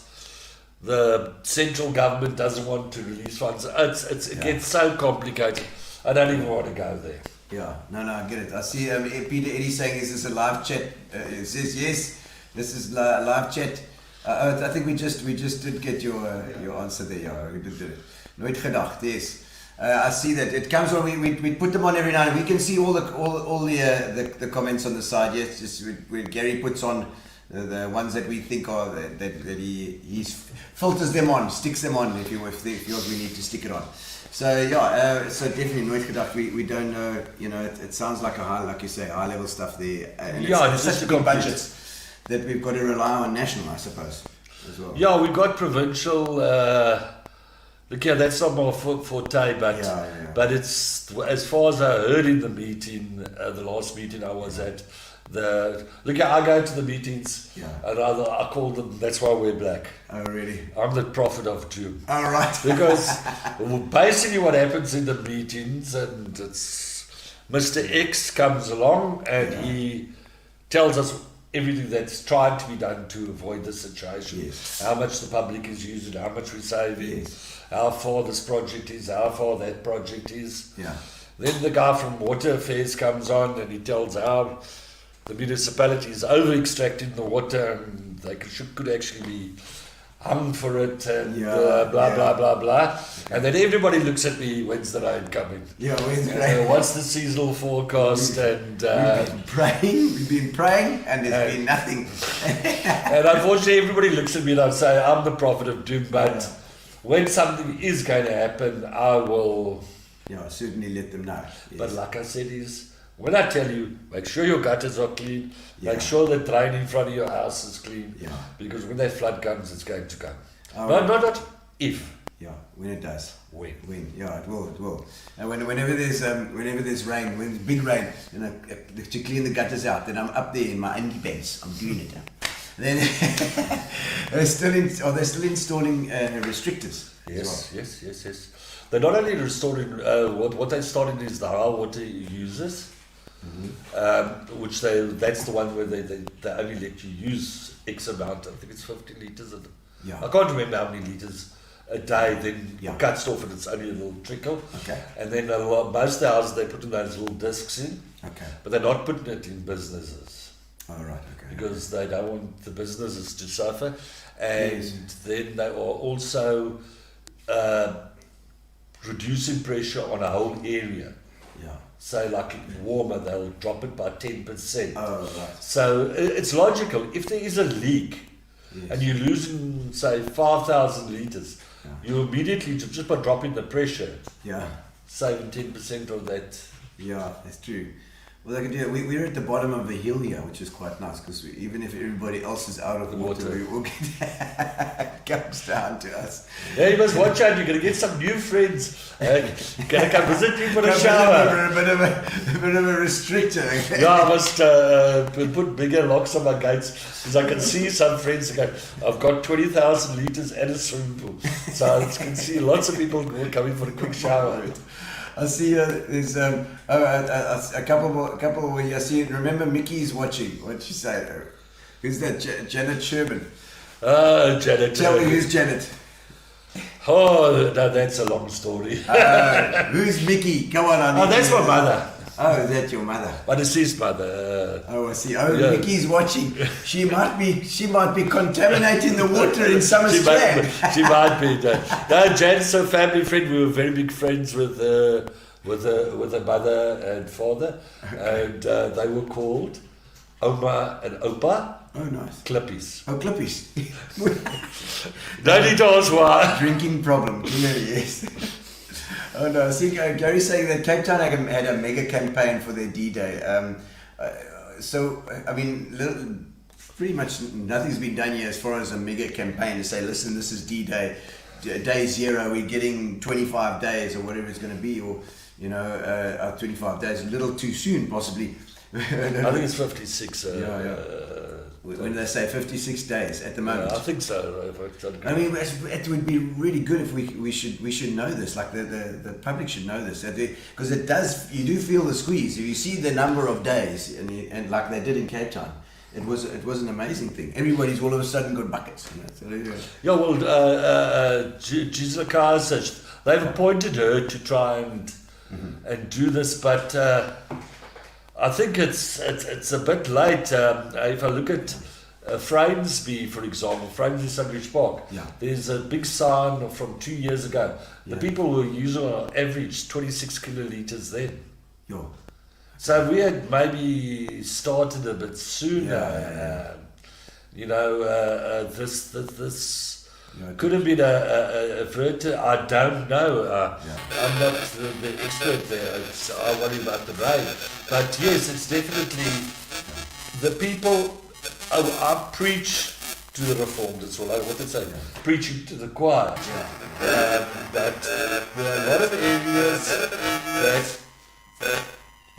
The central government doesn't want to release funds. It gets so complicated. I don't even want to go there. Yeah, no, I get it. I see Peter Eddy saying, is this a live chat? It says yes, this is a live chat. I think we just did get your answer there. Yeah, we did it. Nooit gedacht, yes. I see that it comes on. We put them on every night. We can see all the comments on the side. Yes, just when Gary puts on the ones that we think are that he filters them on, sticks them on if we need to stick it on. So so definitely nooit gedacht. We don't know. You know, it sounds like like you say, high level stuff there. And it's such a big budgets that we've got to rely on national, I suppose, as well. Yeah, we've got provincial. Look, that's not my forte, but it's, as far as I heard in the meeting, the last meeting I was at. I go to the meetings, and I call them. That's why I wear black. Oh, really? I'm the prophet of doom. Oh, right. Because basically what happens in the meetings, and it's Mr. X comes along and he tells us everything that's trying to be done to avoid the situation. Yes. How much the public is using, how much we're saving, how far this project is, how far that project is. Yeah. Then the guy from Water Affairs comes on and he tells how the municipality is over-extracting the water and they could actually be hung for it and blah, blah, blah. And then everybody looks at me, when's the rain coming? Yeah, when's the rain? What's the seasonal forecast? We've been praying and there's been nothing. And unfortunately everybody looks at me and I say, I'm the prophet of doom, but when something is going to happen, I will... Yeah, certainly let them know. Yes. But like I said, when I tell you, make sure your gutters are clean, make sure the drain in front of your house is clean, because when that flood comes, it's going to come. Not if. Yeah, when it does. When. Yeah, it will. And whenever there's rain, when there's big rain, to clean the gutters out, then I'm up there in my underpants. I'm doing it. Then they're still installing restrictors. Yes. They're not only restoring, what they're starting is the raw water users, which that's the one where they only let you use X amount. I think it's 50 litres. I can't remember how many litres a day. Then it cuts off and it's only a little trickle. Okay. And then most of the houses they put in those little discs in. Okay. But they're not putting it in businesses. Oh, right. Okay. Because they don't want the businesses to suffer, and then they are also reducing pressure on a whole area. Yeah. Say like warmer, they'll drop it by 10%. Oh, right. So it's logical. If there is a leak and you're losing, say, 5,000 litres, you immediately, just by dropping the pressure, saving 10% of that. Yeah, that's true. Well, they can do it. We're at the bottom of the hill here, which is quite nice, because even if everybody else is out of the water, we will get comes down to us. Yeah, you must watch out. You're going to get some new friends. Going to come visit you for a shower. A bit of a restrictor. Yeah, I must put bigger locks on my gates, because I can see some friends go, I've got 20,000 litres and a swimming pool. So I can see lots of people coming for a quick shower. I see there's a couple more. I see. Remember, Mickey's watching. What'd she say? Who's that? Janet Sherman. Janet. Tell me who's Janet. Oh, no, that's a long story. Who's Mickey? Come on. Oh, that's my mother. Oh, is that your mother? My deceased mother. Oh, I see. Oh, yeah. Mickey's watching. She might be contaminating the water in some Australia. She might be. No, Jan's a family friend. We were very big friends with her mother and father, and they were called Oma and Opa. Oh, nice. Clippies. Oh, Clippies. Don't need to ask why. Drinking problem, clearly, yes. Oh no, I see Gary's saying that Cape Town had a mega campaign for their D-Day. So, I mean, pretty much nothing's been done here as far as a mega campaign to say, listen, this is D-Day, day zero, we're getting 25 days or whatever it's going to be. Or 25 days, a little too soon, possibly. I think it's 56. When they say 56 days at the moment. I think so. I mean, it would be really good if we should know this. Like the public should know this, because it does. You do feel the squeeze. If you see the number of days, and like they did in Cape Town, it was an amazing thing. Everybody's all of a sudden got buckets. Yeah, well, Gisela, they've appointed her to try and do this, but I think it's a bit late. If I look at Framesby, for example, Framesby Sunridge Park, there's a big sign from 2 years ago. The people were using on average 26 kilolitres then. So we had maybe started a bit sooner. This could have been a verter. I don't know. I'm not the expert there. I worry about the rain. But yes, it's definitely the people. I preach to the Reformed. That's all. What they say, preaching to the choir. But there are a lot of areas that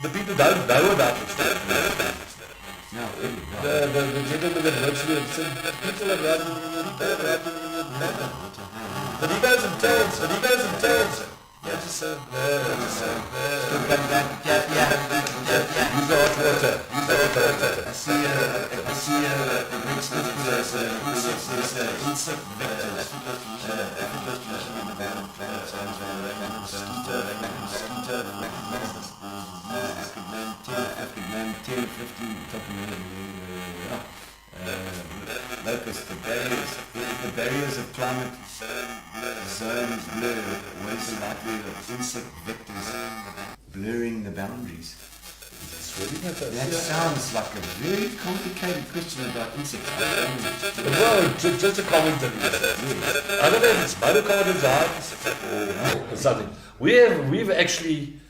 the people don't know about this stuff. The gentleman that works here said, people are but he goes and tells. Use the hot water. I see a great stuff there's insect vectors. Locust, the barriers of climate zones blur, waves are likely of insect vectors blurring the boundaries. That sounds like a very complicated question about insects. Well, just a comment on this. I don't know if it's monocotyl designs or something. We've actually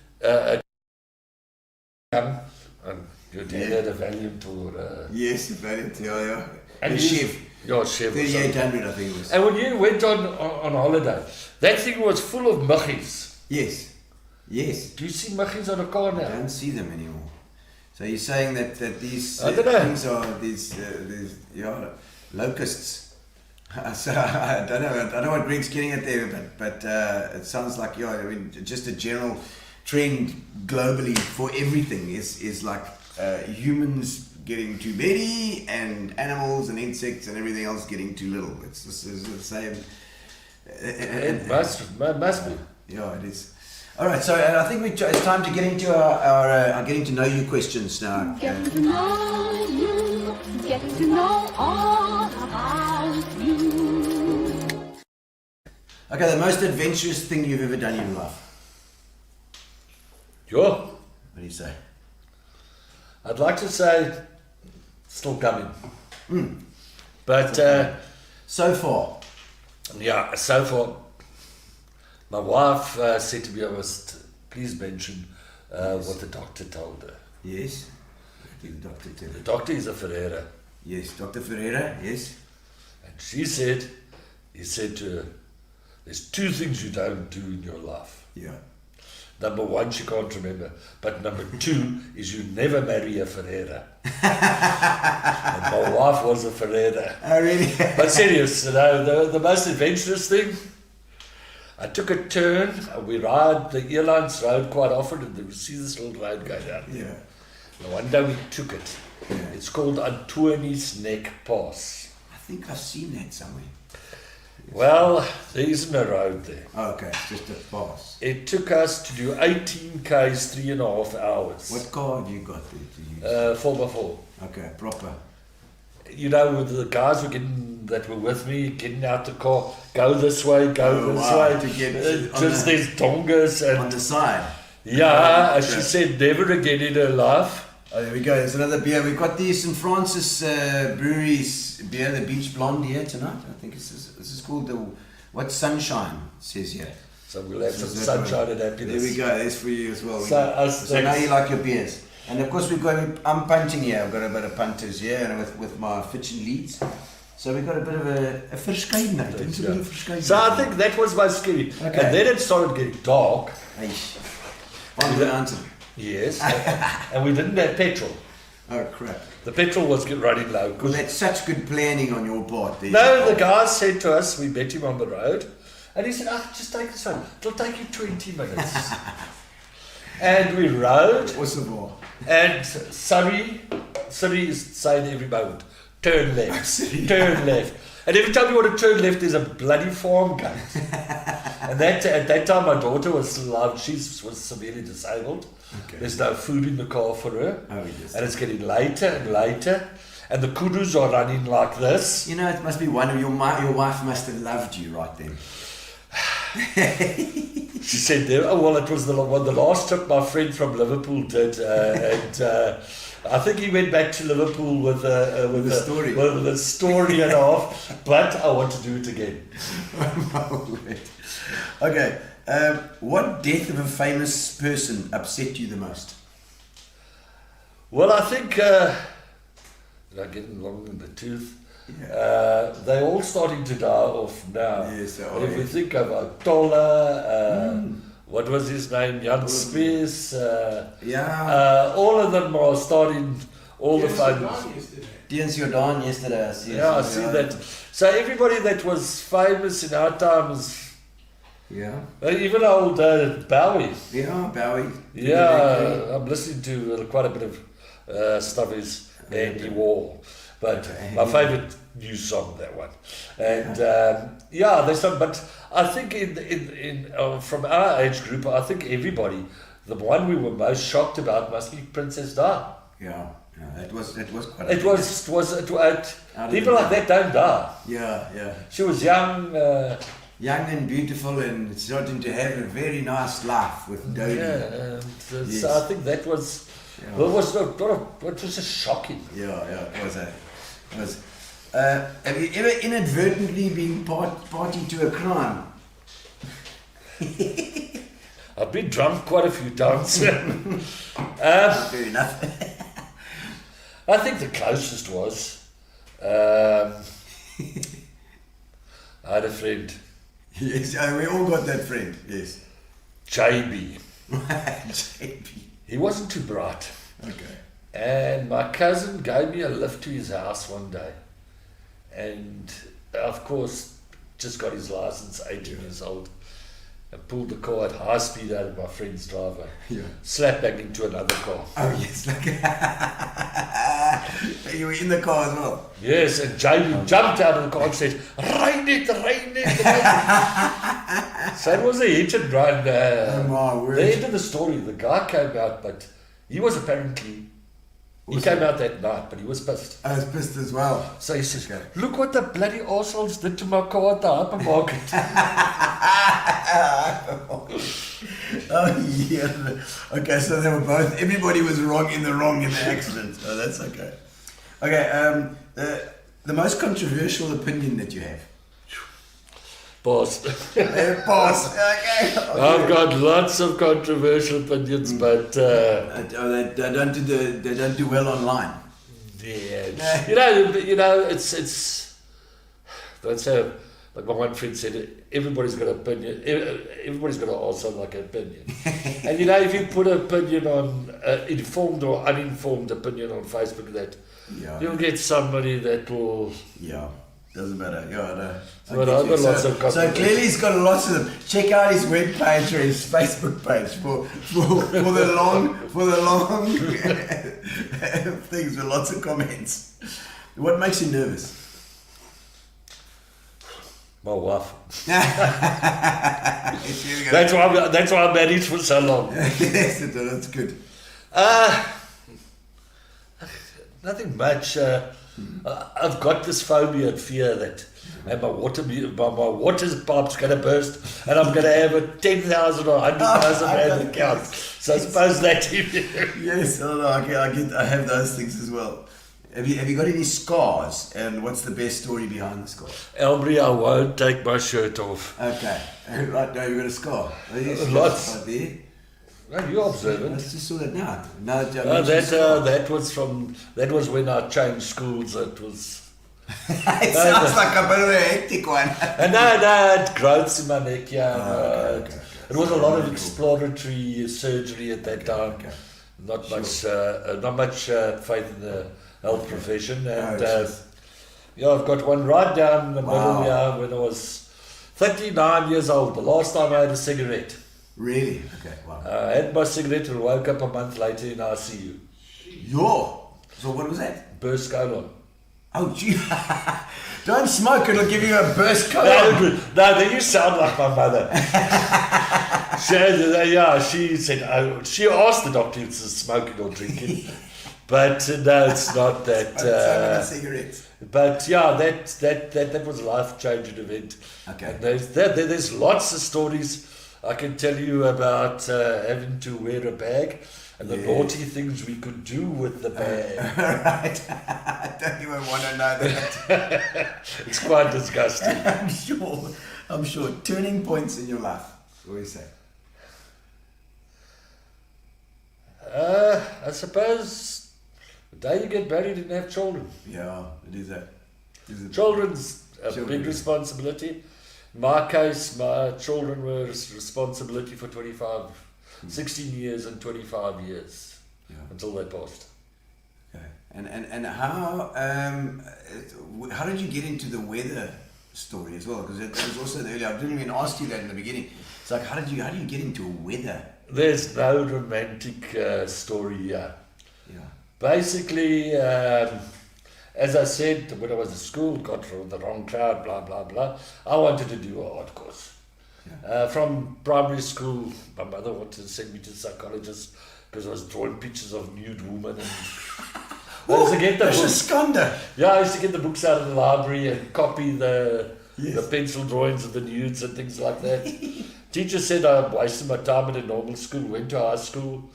and you did a Valiant or yes, Valiant, yeah. And Chef. Your Chef. 3800, I think it was. And when you went on holiday, that thing was full of muggies. Yes. Do you see muggies on a car now? I don't see them anymore. So you're saying that these things are these locusts. So I don't know what Greg's getting at there, but it sounds like just a general trend globally for everything is like humans getting too many and animals and insects and everything else getting too little. It's the same. It must be. Yeah, it is. All right, so I think it's time to get into our getting to know you questions now. Getting to know you, getting to know all about you. Okay, the most adventurous thing you've ever done in your life. Sure. What do you say? I'd like to say still coming. But so far. Yeah, so far. My wife said to me, I must please mention what the doctor told her. Yes. What did the doctor tell her? The doctor is a Ferreira. Yes, Dr. Ferreira, yes. And he said to her, there's two things you don't do in your life. Yeah. Number one, she can't remember. But number two is you never marry a Ferreira. And my wife was a Ferreira. Oh, really? But serious, the most adventurous thing, I took a turn, and we ride the airlines road quite often, and we see this little road go down. Yeah. And one day we took it. Yeah. It's called Antoni's Neck Pass. I think I've seen that somewhere. Well, there isn't a road there. Oh, okay, it's just a pass. It took us to do 18 k's, 3.5 hours. What car have you got there to use? 4x4. Okay, proper. You know, with the guys that were with me, getting out the car, go this way, go this way. To get there's dongas and on the side. yeah, and she said never again in her life. Oh, there we go. There's another beer. We've got the St. Francis Brewery's beer, the Beach Blonde here tonight. I think this is called the Sunshine, it says here. So we'll have some sunshine and happiness. There we go. That's for you as well. So now you like your beers. And of course I'm punting here. I've got a bit of punters here and with my Fitch and Leeds. So we've got a bit of a verscheidenheid. So I think that was my scary. Okay. And then it started getting dark. Eish. On the answer. Yes, and we didn't have petrol. Oh, crap. The petrol was running low. Well, that's such good planning on your part. There. No, the guy said to us, we met him on the road, and he said, just take this one. It'll take you 20 minutes. And we rode, Awesome. and Surrey is saying every moment, turn left, turn left. And every time you want to turn left, there's a bloody farm gate. And at that time, my daughter was still alive. She was severely disabled. Okay. There's no food in the car for her. Oh, yes. And it's getting later and later. And the kudus are running like this. You know, it must be one of your wife must have loved you right then. She said, oh, well, it was the last trip my friend from Liverpool did. And I think he went back to Liverpool with a story and a half. But I want to do it again. Okay. What death of a famous person upset you the most? Well, I think they're getting long in the tooth. Yeah. They're all starting to die off now. Yes, they And are, if we yes. think of Tola, what was his name? Jan Spears. Yeah. All of them are starting. All the famous. Dance your dawn yesterday. I see. Yeah, I see that. So everybody that was famous in our times. Yeah. Even old Bowie. Yeah, Bowie. Yeah, I'm listening to quite a bit of stuff is Andy Wall, but my favourite new song, that one. And yeah, there's some, but I think in from our age group, I think everybody, the one we were most shocked about must be Princess Di. Yeah. Yeah, it was quite. People like that don't die. Yeah, yeah. She was young. Young and beautiful and starting to have a very nice life with Dodie. Yeah, and Yes. so I think that was. Yeah. Well, it was just shocking. Yeah, it was. It was. Have you ever inadvertently been party to a crime? I've been drunk quite a few times. Fair enough. I think the closest was I had a friend, Yes, we all got that friend. Yes. JB. JP. He wasn't too bright. Okay. And my cousin gave me a lift to his house one day. And of course, just got his license, 18 years old. And pulled the car at high speed out of my friend's driveway. Yeah. Slap bang into another car. Oh yes, like you were in the car as well. Yes, and JB jumped out of the car and said, rain it. So it was a hit and run. Oh my word. The end of the story, the guy came out, but he was apparently, he came out that night, but he was pissed. I was pissed as well. So he says, Okay. look what the bloody arseholes did to my car at the hypermarket. Oh yeah. Okay, so they were both. Everybody was wrong in the accident. Oh, that's okay. Okay. The most controversial opinion that you have. Boss. Boss. Okay. I've got lots of controversial opinions, but They don't do well online. yeah, you know, it's. Don't say, like my one friend said, everybody's got an opinion. Everybody's got also like an opinion. And you know, if you put an opinion on informed or uninformed opinion on Facebook, that Yeah. you'll get somebody that will. Yeah. Doesn't matter. Yeah, no. But I've got lots of so clearly he's got lots of them. Check out his web page or his Facebook page for the long things with lots of comments. What makes you nervous? My wife. Yes, That's why I'm married for so long. yes, that's good. Nothing much. I've got this phobia and fear that my water pipe's going to burst and I'm going to have a 10,000 or 100,000 rand account. So I suppose that. Yes, I have those things as well. Have you got any scars? And what's the best story behind the scar? Elbury, I won't take my shirt off. Okay, right now you've got a scar. Oh, yes, Lots. right there. Well, you're I observant. just saw that now. That was when I changed schools. It was. It sounds like a bit of a hectic one. No, it growths in my neck. Yeah. Okay. It was a lot of exploratory surgery at that time. Okay. Not much faith in the health profession, and yeah, I've got one right down the middle here when I was 39 years old. The last time I had a cigarette. Really? Okay. Wow. I had my cigarette and woke up a month later in ICU. So what was that? Burst colon. Oh, gee. Don't smoke, it'll give you a burst colon. No, then you sound like my mother. She said, she asked the doctor if it's smoking or drinking. But no, it's not that. Cigarettes. But yeah, that was a life-changing event. Okay. And there's lots of stories I can tell you about having to wear a bag and the naughty things we could do with the bag. Right. I don't even want to know that. It's quite disgusting. I'm sure. Turning points in your life. What do you say? I suppose the day you get married and have children. Yeah, it is that. Children's a big responsibility. In my case, my children were responsibility for 16 years and 25 years until they passed. Okay. And how did you get into the weather story as well? Because that was also earlier. I didn't even ask you that in the beginning. It's like how do you get into weather? There's no romantic story here. Yeah. Basically, as I said, when I was at school, got from the wrong crowd, blah, blah, blah. I wanted to do a art course. Yeah. From primary school, my mother wanted to send me to a psychologist because I was drawing pictures of nude women. And I used to get the books. Yeah, I used to get the books out of the library and copy the pencil drawings of the nudes and things like that. Teacher said I wasted my time at a normal school, went to high school,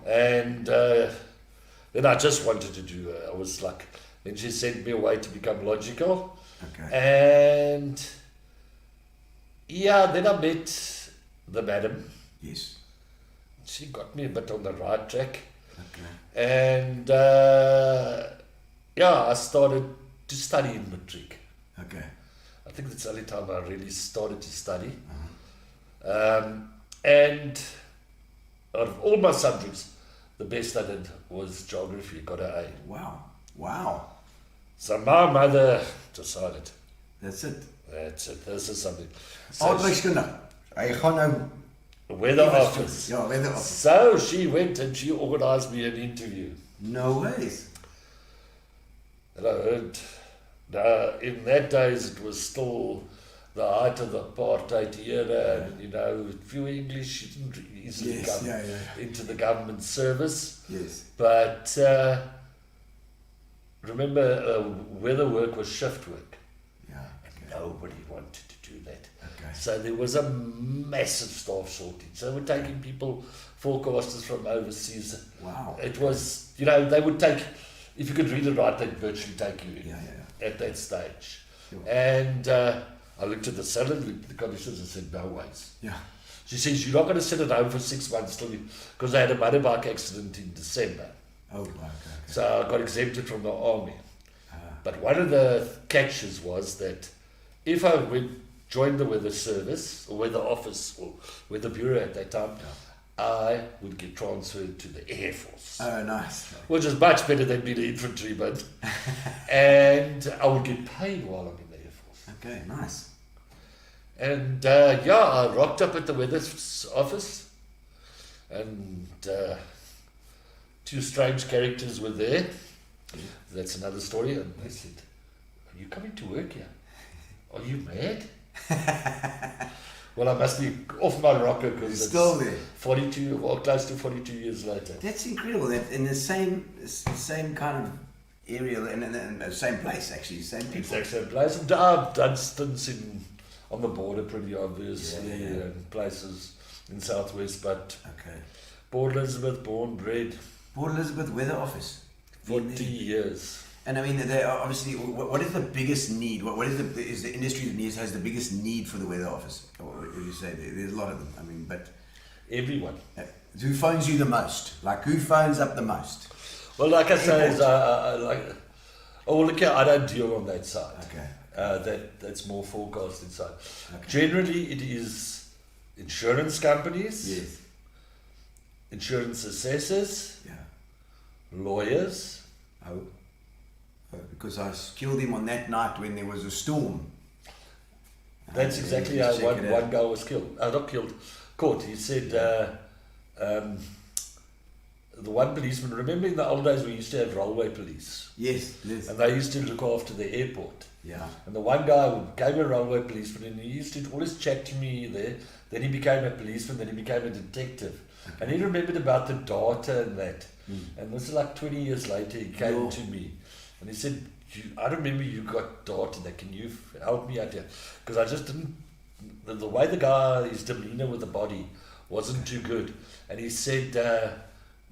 and then I just wanted to do it. I was like, then she sent me away to become logical. Okay. And yeah, then I met the madam. Yes. She got me a bit on the right track. Okay. And I started to study in matric. Okay. I think that's the only time I really started to study. And out of all my subjects, the best I did was geography, got an A. Wow. So my mother decided. That's it. This is something. Aardrykskunde. Hy gaan nou weather office. Yeah, weather office. So she went and she organized me an interview. No ways. And I heard, in that days it was still the height of the apartheid era, and if you were English, you didn't really easily come into the government service. Yes. But remember, weather work was shift work. Yeah. And nobody wanted to do that. Okay. So there was a massive staff shortage. So they were taking people, forecasters from overseas. Wow. It was, they would take, if you could read and write, they'd virtually take you in at that stage. Sure. And I looked at the salary, looked at the conditions, and said, no ways. Yeah. She says, you're not going to sit at home for 6 months because I had a motorbike accident in December. Oh, okay. So I got exempted from the army. But one of the catches was that if I joined the weather service, or weather office, or weather bureau at that time, I would get transferred to the Air Force. Oh, nice. Which is much better than being an infantryman. And I would get paid while I'm in the Air Force. Okay, nice. And I rocked up at the weather office, and 2 strange characters were there. That's another story. And they said, are you coming to work here? Are you mad? Well, I must be off my rocker because it's still there. 42 or close to 42 years later. That's incredible. That in the same kind of area and the same place, actually, same people. Exact same place. And I've done stints on the border, pretty obviously, and places in Southwest. But Port Elizabeth, born, bred. Port Elizabeth Weather Office. 40 years. And I mean, they are obviously, what is the biggest need? What is the industry that has the biggest need for the weather office? What would you say? There's a lot of them. I mean, but everyone. Who phones you the most? Like, who phones up the most? Well, like I say, look here, I don't deal on that side. Okay. That's more forecasting side. Okay. Generally, it is insurance companies, Yes. insurance assessors, Yeah. lawyers. Oh. Because I killed him on that night when there was a storm. That's exactly how one guy was killed. Not killed, caught. He said, the one policeman, remember in the old days we used to have railway police, Yes, yes. and they used to look after the airport. Yeah. And the one guy became a railway policeman, and he used to always chat to me there. Then he became a policeman, then he became a detective. And he remembered about the data and that. And this is like 20 years later, he came to me. And he said, I remember you got data that. Can you help me out here? Because I just didn't... The way the guy, his demeanor with the body wasn't too good. And he said,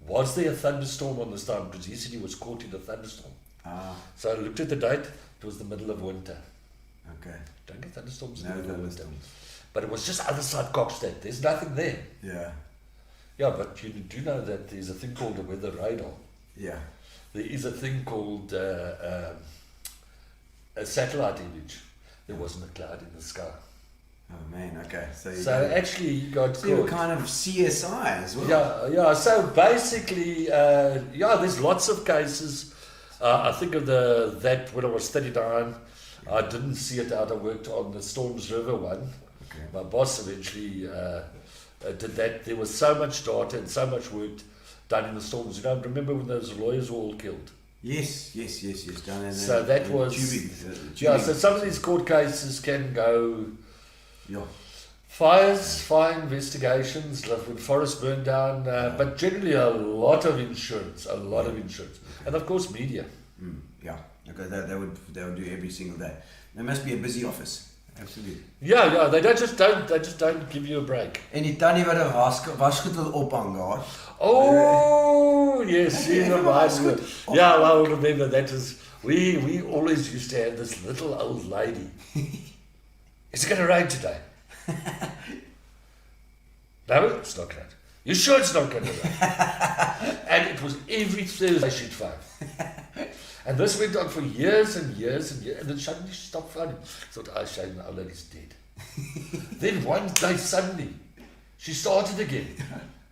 was there a thunderstorm on this time? Because he said he was caught in a thunderstorm. So I looked at the date. It was the middle of winter. Okay. Don't get thunderstorms in No the middle of winter. thunderstorms. But it was just other side Cockstead. There's nothing there. Yeah. Yeah, but you do know that there's a thing called a weather radar. Yeah. There is a thing called a satellite image. There wasn't a cloud in the sky. Oh man, okay. So Actually, you got so you were caught. kind of CSI as well. Yeah. So basically, there's lots of cases. I think of that when I was 39, I didn't see it out. I worked on the Storms River one. Okay. My boss eventually did that. There was so much data and so much work done in the storms. You know, remember when those lawyers were all killed? Yes. Down in So that was tubing. Yeah. So some of these court cases can go. Yeah. Fires, fire investigations, like when forests burn down, but generally a lot of insurance, and of course media. Yeah. Okay. They would do every single day. There must be a busy office. Absolutely. Yeah, they just don't give you a break. En die tannie wat 'n wasgoed ophang daar. Oh yes, you reminds me. Yeah, well, remember that is we always used to have this little old lady. Is it going to rain today? No, it's not going to. You sure it's not going to rain? And it was every Thursday she'd phone. And this went on for years and years and years, and then suddenly she stopped phoning. I thought, oh shame, the old lady's dead. Then one day suddenly, she started again.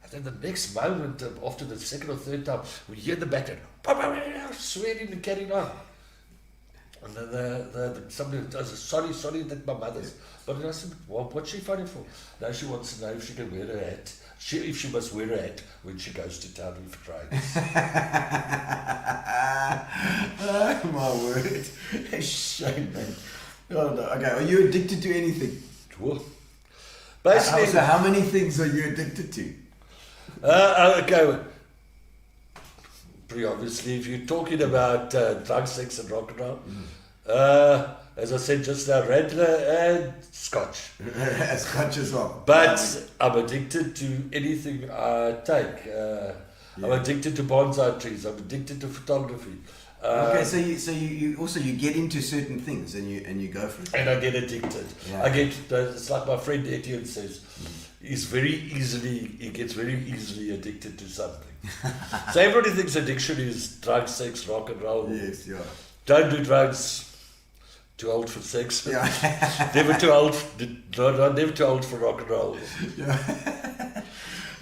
And then the next moment, after the second or third time, we hear the baton, swearing and carrying on. And then somebody says, sorry, that's my mother's. But I said, well, what's she phoning for? Now she wants to know if she can wear her hat. If she must wear her hat when she goes to town with trains. Oh my word. Shame, man. Oh, no. Okay, are you addicted to anything? Well, basically, So how many things are you addicted to? okay. Pretty obviously, if you're talking about drugs, sex, and rock and roll, as I said just now, Radler and Scotch. Scotch as well. But I'm addicted to anything I take. I'm addicted to bonsai trees. I'm addicted to photography. Okay, so you also get into certain things and you go for it. And I get addicted. Yeah. It's like my friend Etienne says, he gets very easily addicted to something. So everybody thinks addiction is drugs, sex, rock and roll. Yes, yeah. Don't do drugs. Too old for sex. Yeah. Never too old for rock and roll. Yeah.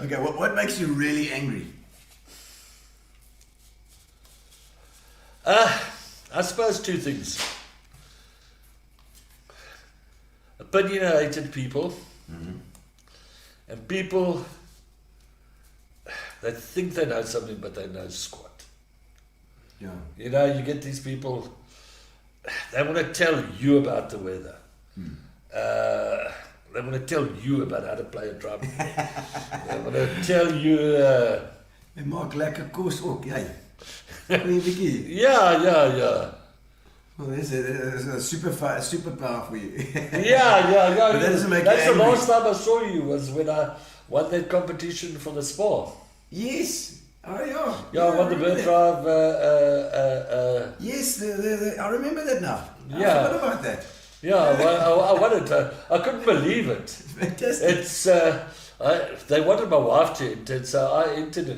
Okay, what makes you really angry? I suppose two things. Opinionated people, and people that think they know something but they know squat. Yeah. You know, you get these people, they want to tell you about the weather. They want to tell you about how to play a drum. They want to tell you... Jy maak lekker kos ook, jy. Goeie bietjie. Yeah. Well, there's a superpower for you. Yeah. But that doesn't make That's you the angry. last time I saw you was when I won that competition for the spa. Yes. Oh, yeah. Yeah, I won the bird drive. Yes, I remember that now. Yeah. I forgot about that. Yeah, I won it. I couldn't believe it. Fantastic. It's they wanted my wife to enter, so I entered,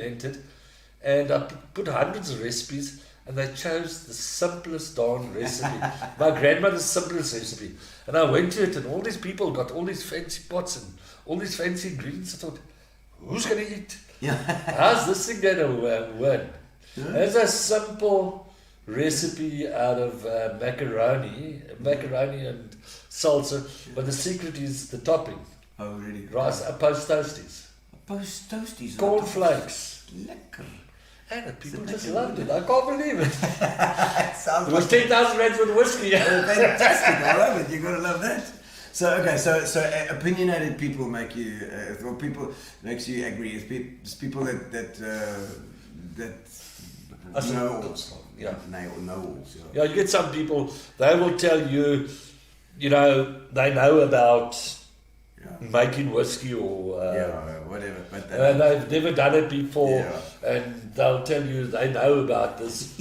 and I put hundreds of recipes, And they chose the simplest darn recipe. My grandmother's simplest recipe. And I went to it, and all these people got all these fancy pots and all these fancy ingredients. I thought, who's going to eat? Yeah. How's this thing going to win? There's a simple recipe out of macaroni and salsa, but the secret is the topping. Oh, really? Rice, post toasties, Post toasties. cornflakes. Lekker. And the people just loved it. I can't believe it. Sounds It was 10,000 rand with whiskey. fantastic. I love it. You're gonna love that. So okay, so opinionated people make you, or people makes you angry. It's people that know-alls. Yeah. Know-alls. Yeah, you get some people, they will tell you, they know about making whiskey or whatever. But and they've never done it before, Yeah. and they'll tell you they know about this.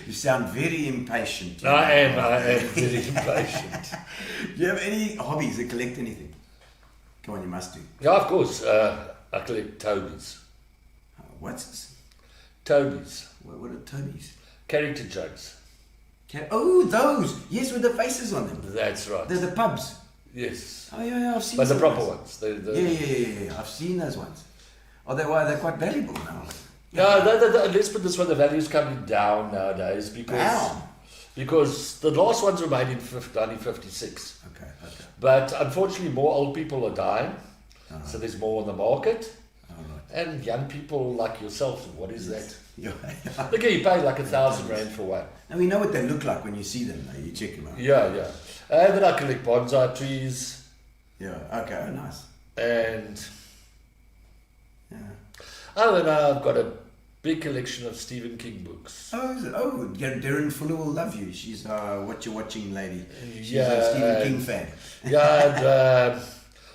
You sound very impatient. I am very impatient. Do you have any hobbies that collect anything? Come on, you must do. Yeah, of course. I collect toadies. What's this? Toadies. What are toadies? Character jugs. Oh, those! Yes, with the faces on them. That's right. They're the pubs. Yes. Oh yeah, I've seen. But the some proper of ones. those. Yeah. I've seen those ones. Oh, they're quite valuable now. Yeah, let's put this one, the value's coming down nowadays because the last ones were made in 1956. Okay. But unfortunately, more old people are dying, so there's more on the market. And young people like yourself, what is that? Yeah. Look, you pay like 1,000 rand for one. And we know what they look like when you see them. You check them out. Yeah. And then I collect bonsai trees. Yeah. Okay. Oh, nice. And Yeah. and I've got a big collection of Stephen King books. Oh, is it? Oh, Darren Fuller will love you. She's what you're watching lady. She's Yeah, a Stephen King fan. Yeah, and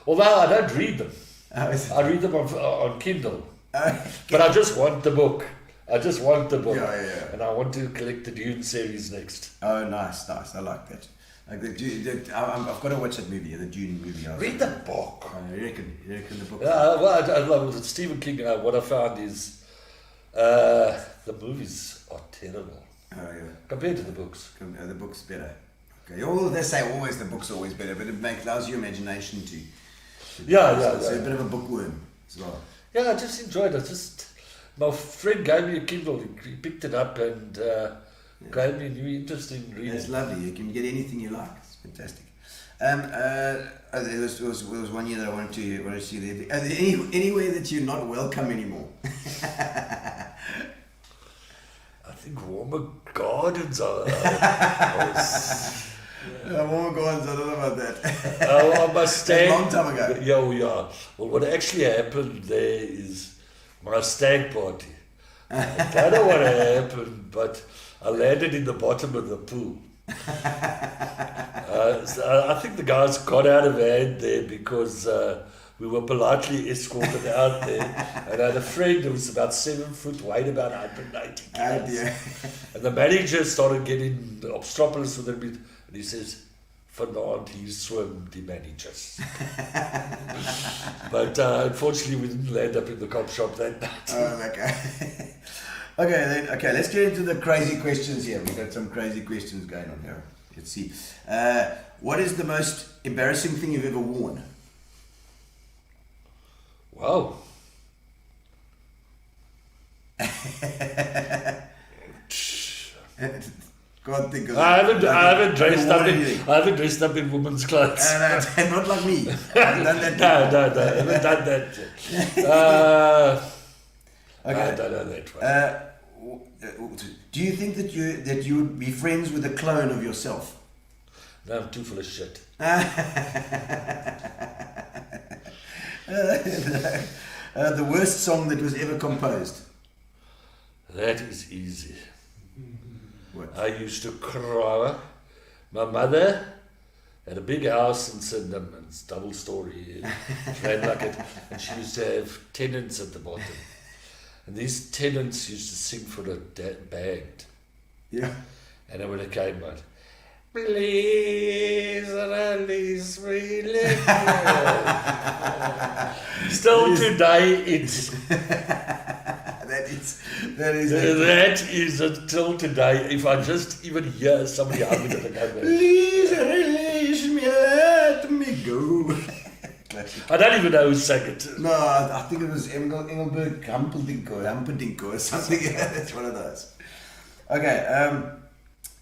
although I don't read them, Oh, is it? I read them on Kindle. Okay. But I just want the book. Yeah. And I want to collect the Dune series next. Oh, nice. I like that. Like I've got to watch that movie, the Dune movie. Read the book. You reckon the book? Well, I love it. Stephen King. What I found is the movies are terrible Oh, yeah. compared to the books. The book's better. Okay. All they say always the book's always better, but it allows your imagination to. Yeah. It's a bit of a bookworm as well. Yeah, I just enjoyed it. My friend gave me a Kindle. He picked it up and gave me a new interesting reading. It's lovely. You can get anything you like. It's fantastic. There was one year that I wanted to see there. Are there anywhere that you're not welcome anymore? I think warmer gardens are. Warmer Gardens, I don't know about that. I must stay. A long time ago. Yeah. Well, what actually happened there is my stag party. I don't know what happened, but I landed in the bottom of the pool. So I think the guys got out of hand there because we were politely escorted out there. And I had a friend who was about 7 foot, weighed about 190 Oh, kilos. dear. And the manager started getting obstropolis with him, and he says, "Vanaand hier swim die managers." But unfortunately, we didn't land up in the cop shop that night. Oh, okay. Okay, let's get into the crazy questions here. We've got some crazy questions going on here. Let's see. What is the most embarrassing thing you've ever worn? Wow. Can't think of I haven't dressed up in anything. I haven't dressed up in women's clothes. Not like me. I've done that. No, I haven't done that. Okay. I don't know that one. Do you think that you would be friends with a clone of yourself? No, I'm too full of shit. The worst song that was ever composed. That is easy. What? I used to cry. My mother had a big house in Sydenham, and it's double story, ran like it, and she used to have tenants at the bottom. And these tenants used to sing for a band. Yeah. And then when it came out, please release me, let me. Still today, it's That is That is That is until today. If I just even hear somebody humming it, I go, Please release me, let me go. I don't even know who sang it. No, I think it was Engelberg Humperdinck or something. That's one of those. Okay,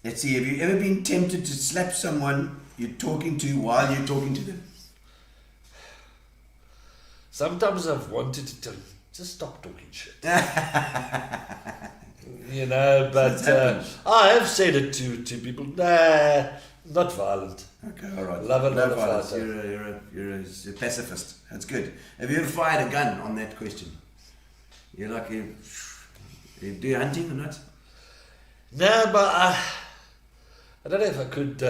let's see. Have you ever been tempted to slap someone you're talking to while you're talking to them? Sometimes I've wanted to tell him, just stop talking shit. You know, but I have said it to people. Nah, not violent. Okay, all right. Love it, no love it, violence. fighter. You're a pacifist. That's good. Have you ever fired a gun on that question? You're like, you do you hunting or not? No, but I don't know if I could.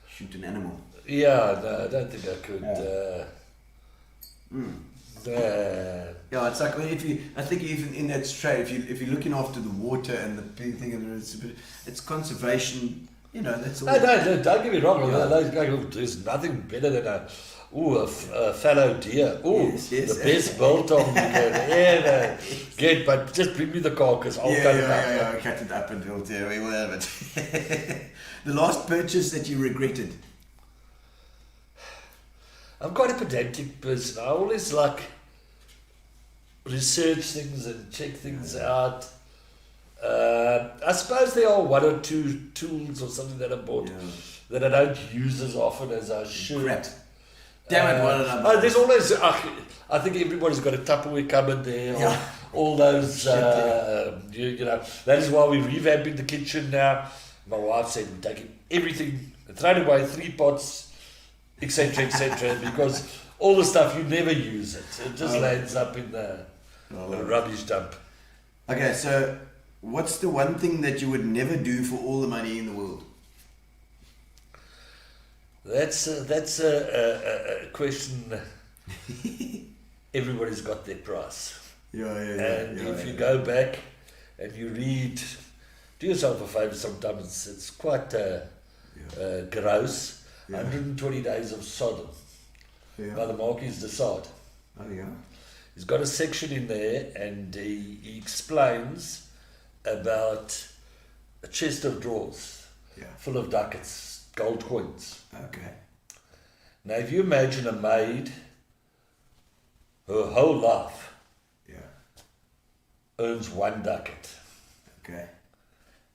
Shoot an animal. Yeah, no, I don't think I could. Yeah, it's like I think even in that trade, if you're looking after the water and the thing, it's conservation. You know, that's all. No, don't get me wrong. There's nothing better than a fallow deer. Yes. The best biltong you can ever get. But just bring me the carcass. I'll cut it up. Yeah, cut it up and we'll have it. The last purchase that you regretted. I'm quite a pedantic person. I always like research things and check things out. I suppose there are one or two tools or something that I bought that I don't use as often as I should. Crap. Damn it, why did I buy there's always, I think everybody's got a Tupperware cupboard there. Yeah. All those, you know, that is why we're revamping the kitchen now. My wife said we're taking everything, thrown away 3 pots, etc., because all the stuff you never use it just lands up in the rubbish dump. Okay, so what's the one thing that you would never do for all the money in the world? That's a question. Everybody's got their price. And if you go back and you read, do yourself a favor sometimes, it's quite gross. 120 Days of Sodom by the Marquis de Sade. Oh, yeah. He's got a section in there and he explains about a chest of drawers full of ducats, gold coins. Okay. Now, if you imagine a maid, her whole life earns 1 ducat. Okay.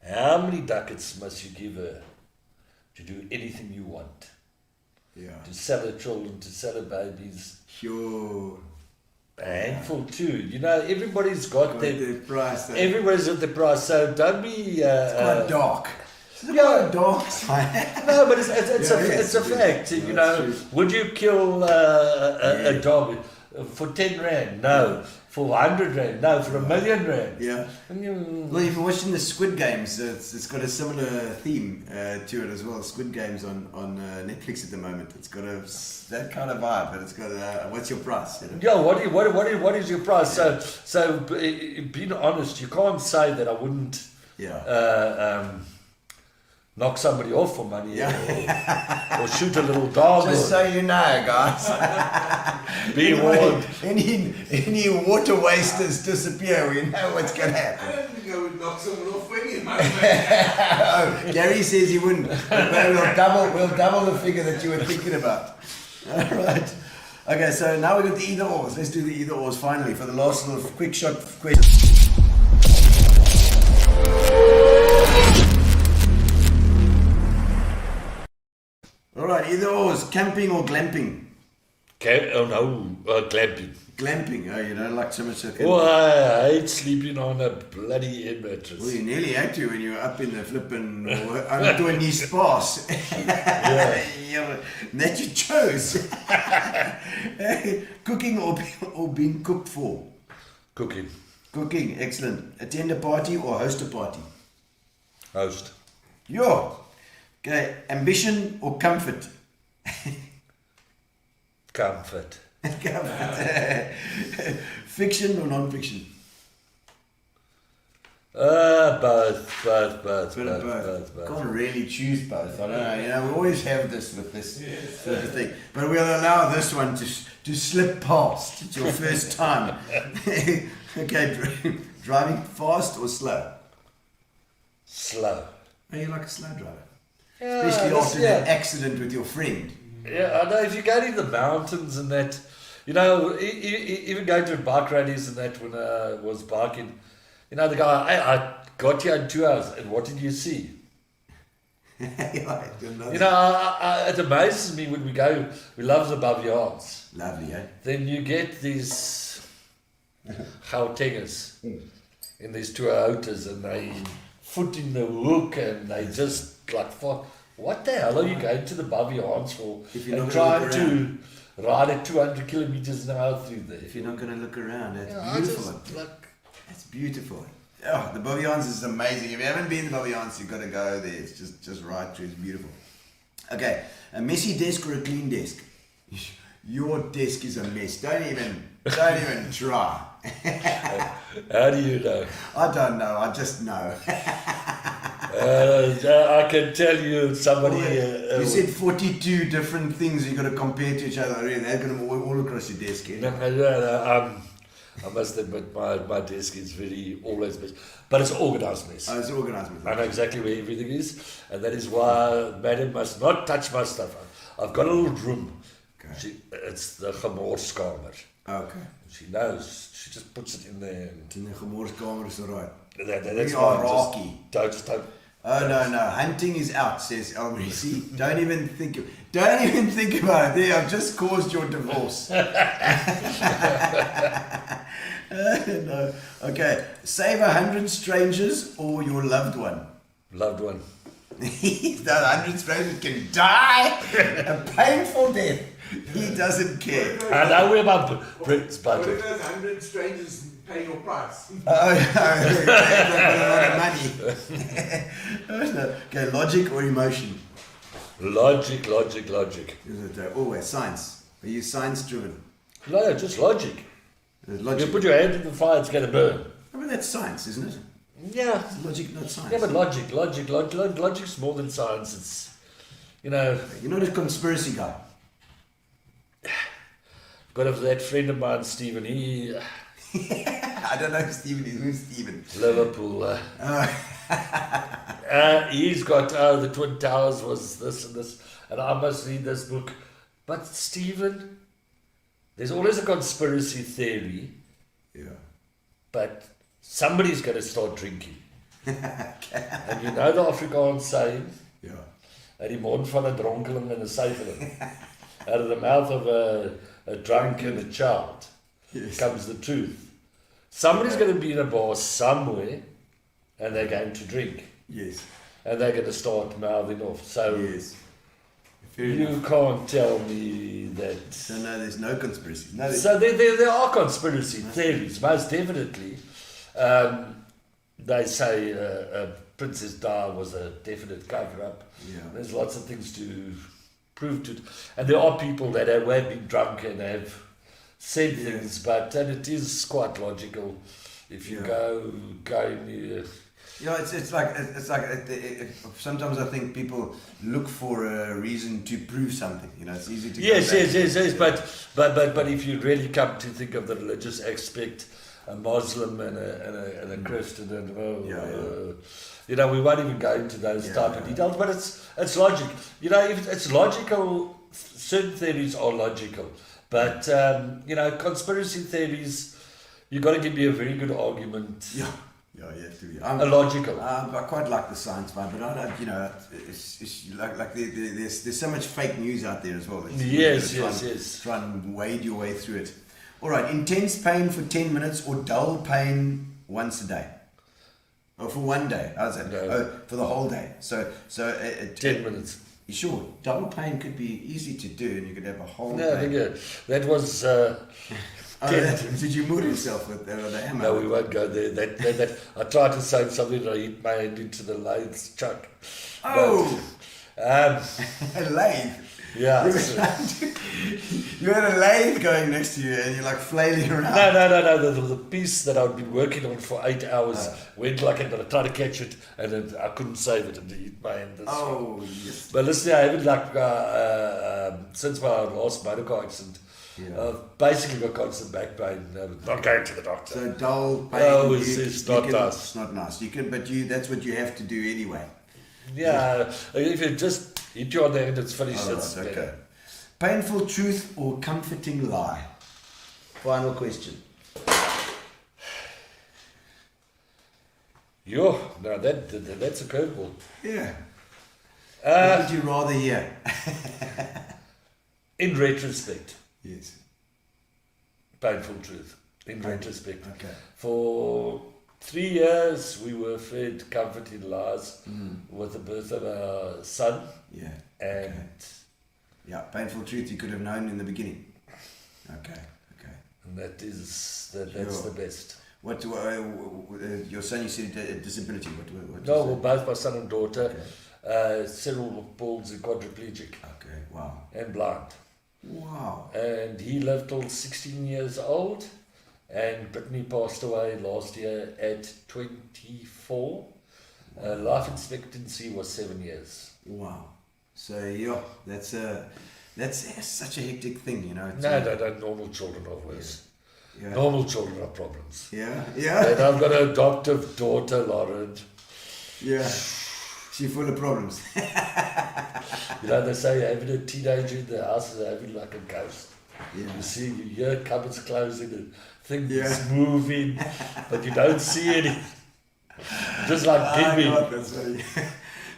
How many ducats must you give her to do anything you want? Yeah. To sell her children, to sell her babies. Sure. A handful too. You know, everybody's got their price. Everybody's at the price. So don't be. It's quite dark. It's quite dark side. No, but it's a fact. You know, true. would you kill a dog for 10 rand? No. For 100 rand? No. For 1,000,000 rand? Yeah. Well, if you're watching the Squid Games, it's got a similar theme to it as well. Squid Games on Netflix at the moment. It's got that kind of vibe, but it's got what's your price? You know? Yeah. What is your price? So being honest, you can't say that I wouldn't. Knock somebody off for money or shoot a little dog. Just so you know, guys. Be warned. Any water wasters disappear, we know what's going to happen. I don't think I would knock someone off for any money. Gary says he wouldn't. We'll double the figure that you were thinking about. All right. Okay, so now we've got the either ors. Let's do the either ors finally for the last little quick shot question. All right, either ors, camping or glamping? Glamping. Glamping, oh, you don't like so much. I hate sleeping on a bloody head mattress. Well, you nearly had to when you were up in the flipping Antoni spas. That you chose. Cooking or being cooked for? Cooking. Cooking, excellent. Attend a party or host a party? Host. Yeah. Okay, ambition or comfort? Comfort. Comfort. Fiction or non-fiction? Both. Can't really choose both. I don't know. You know, we always have this with this sort of thing, but we'll allow this one to slip past. It's your first time. Okay, Driving fast or slow? Slow. Oh, you like a slow driver? Yeah, Especially that's- after yeah. that accident with your friend. Yeah, I know. If you go in the mountains and that, you know, even going to bike rallies and that when I was biking, you know, the guy, I got here in 2 hours, and what did you see? Yeah, You know, it amazes me when we love the Bavians. lovely, eh? Then you get these Gautengers in these Toyotas, and they foot in the hook, and they just like, what the hell are you going to the Bavians for? If you're And not gonna trying look to ride at 200 kilometers an hour through there. If you're not going to look around, it's Yeah, I beautiful. just, like, It's beautiful. Oh, the Bavians is amazing. If you haven't been to Bavians, you've got to go there. It's just right through. It's beautiful. Okay, a messy desk or a clean desk? Your desk is a mess. Don't even try. how do you know? I don't know. I just know. I can tell you somebody. You said 42 different things you got to compare to each other. Really, they're going to all across your desk. Eh? No, I must admit my desk is always mess, but it's organised mess. Oh, it's organised. I know exactly where everything is, and that is why madam must not touch my stuff. I've got a little room. Okay. It's the gemorskamer. Okay. She knows. She just puts it in there. It's in the gemorskamer, is alright. That's We why are I rocky. don't. Oh no, hunting is out, says Elmery. See, don't even think about it. There, I've just caused your divorce. No. Okay, save 100 strangers or your loved one. Loved one. That 100 strangers can die a painful death. He doesn't care. I know where my Brit's What budget. if those 100 strangers pay your price? Oh, a lot of money. Okay, logic or emotion? Logic. Is it always science? Are you science driven? No, just logic. Logic. You put your hand in the fire, it's going to burn. I mean, that's science, isn't it? Yeah. It's logic, not science. Yeah, but logic's more than science. It's, you know, You're not a conspiracy guy. got that friend of mine, Stephen. He I don't know who Stephen is. Who's Stephen? Liverpool. He's got the Twin Towers was this and this, and I must read this book. But Stephen, there's always a conspiracy theory, Yeah. but somebody's going to start drinking. And you know the Afrikaans saying, Yeah. uit die mond van 'n dronkeling en 'n suigeling, out of the mouth of a drunk and a child, Yes. comes the truth. Somebody's going to be in a bar somewhere, and they're going to drink, Yes. and they're going to start mouthing off. So Yes. Fair you enough. can't tell me that. So no, there's no conspiracy. No, there's, So there are conspiracy theories, most definitely. They say Princess Di was a definite cover-up. Yeah. There's lots of things to prove to it. And there are people that have been drunk and have said things, but and it is quite logical. If you Yeah. go in, yeah, it's like sometimes I think people look for a reason to prove something. You know, it's easy to. yes, go back. yes. But if you really come to think of the religious aspect, a Muslim and a Christian and you know, we won't even go into those type of details. But it's logic. You know, if it's logical, certain theories are logical. But you know, conspiracy theories, you've got to give me a very good argument. Yeah, you have to be. A logical. I quite like the science vibe, but I don't. You know, it's like there's so much fake news out there as well. Yes. Try and wade your way through it. All right, intense pain for 10 minutes or dull pain once a day. Or for one day. How's that? No. Oh, for the whole day. So 10 minutes. Sure, double pain could be easy to do, and you could have a whole No, I day. think that was. Did you moor yourself with the hammer? No, we won't go there. That I tried to say something, and I hit my hand into the lathe chuck. Oh! But, A lathe. yeah. You had a lathe going next to you, and you're like flailing around. No. The piece that I'd been working on for 8 hours went like it, and I tried to catch it, and then I couldn't save it, and it hit my hand. Oh, yes. But listen, I haven't since my last motorcar accident, Basically got constant back pain, not going to the doctor. So dull pain. Oh, it's not nice. It's not nice. You can, but that's what you have to do anyway. Yeah, if you just hit you on the head, it's finished. All It's right, okay. better. Painful truth or comforting lie? Final question. No, that's a curveball. Yeah. What would you rather hear? In retrospect, Yes. painful truth. In retrospect, Okay. for 3 years we were fed comforting lies with the birth of our son, Yeah. and Yeah. Painful truth you could have known in the beginning. Okay. Okay. that's Sure. the best. What your son? You said a disability. What No, was well, it? both my son and daughter, cerebral palsy, quadriplegic, Okay. Wow. and blind. Wow. And he lived till 16 years old, and Brittany passed away last year at 24. Life expectancy was 7 years. Wow. So yeah, that's such a hectic thing, you know. It's, No, normal children are worse. Yeah. Normal children are problems. Yeah. Yeah. And I've got an adoptive daughter, Lauren. Yeah. She's full of problems. You know, they say having a teenager in the house is having like a ghost. Yeah. You see, you hear cupboards closing and things Yeah. moving, but you don't see any. Just like Timmy. God, that's funny.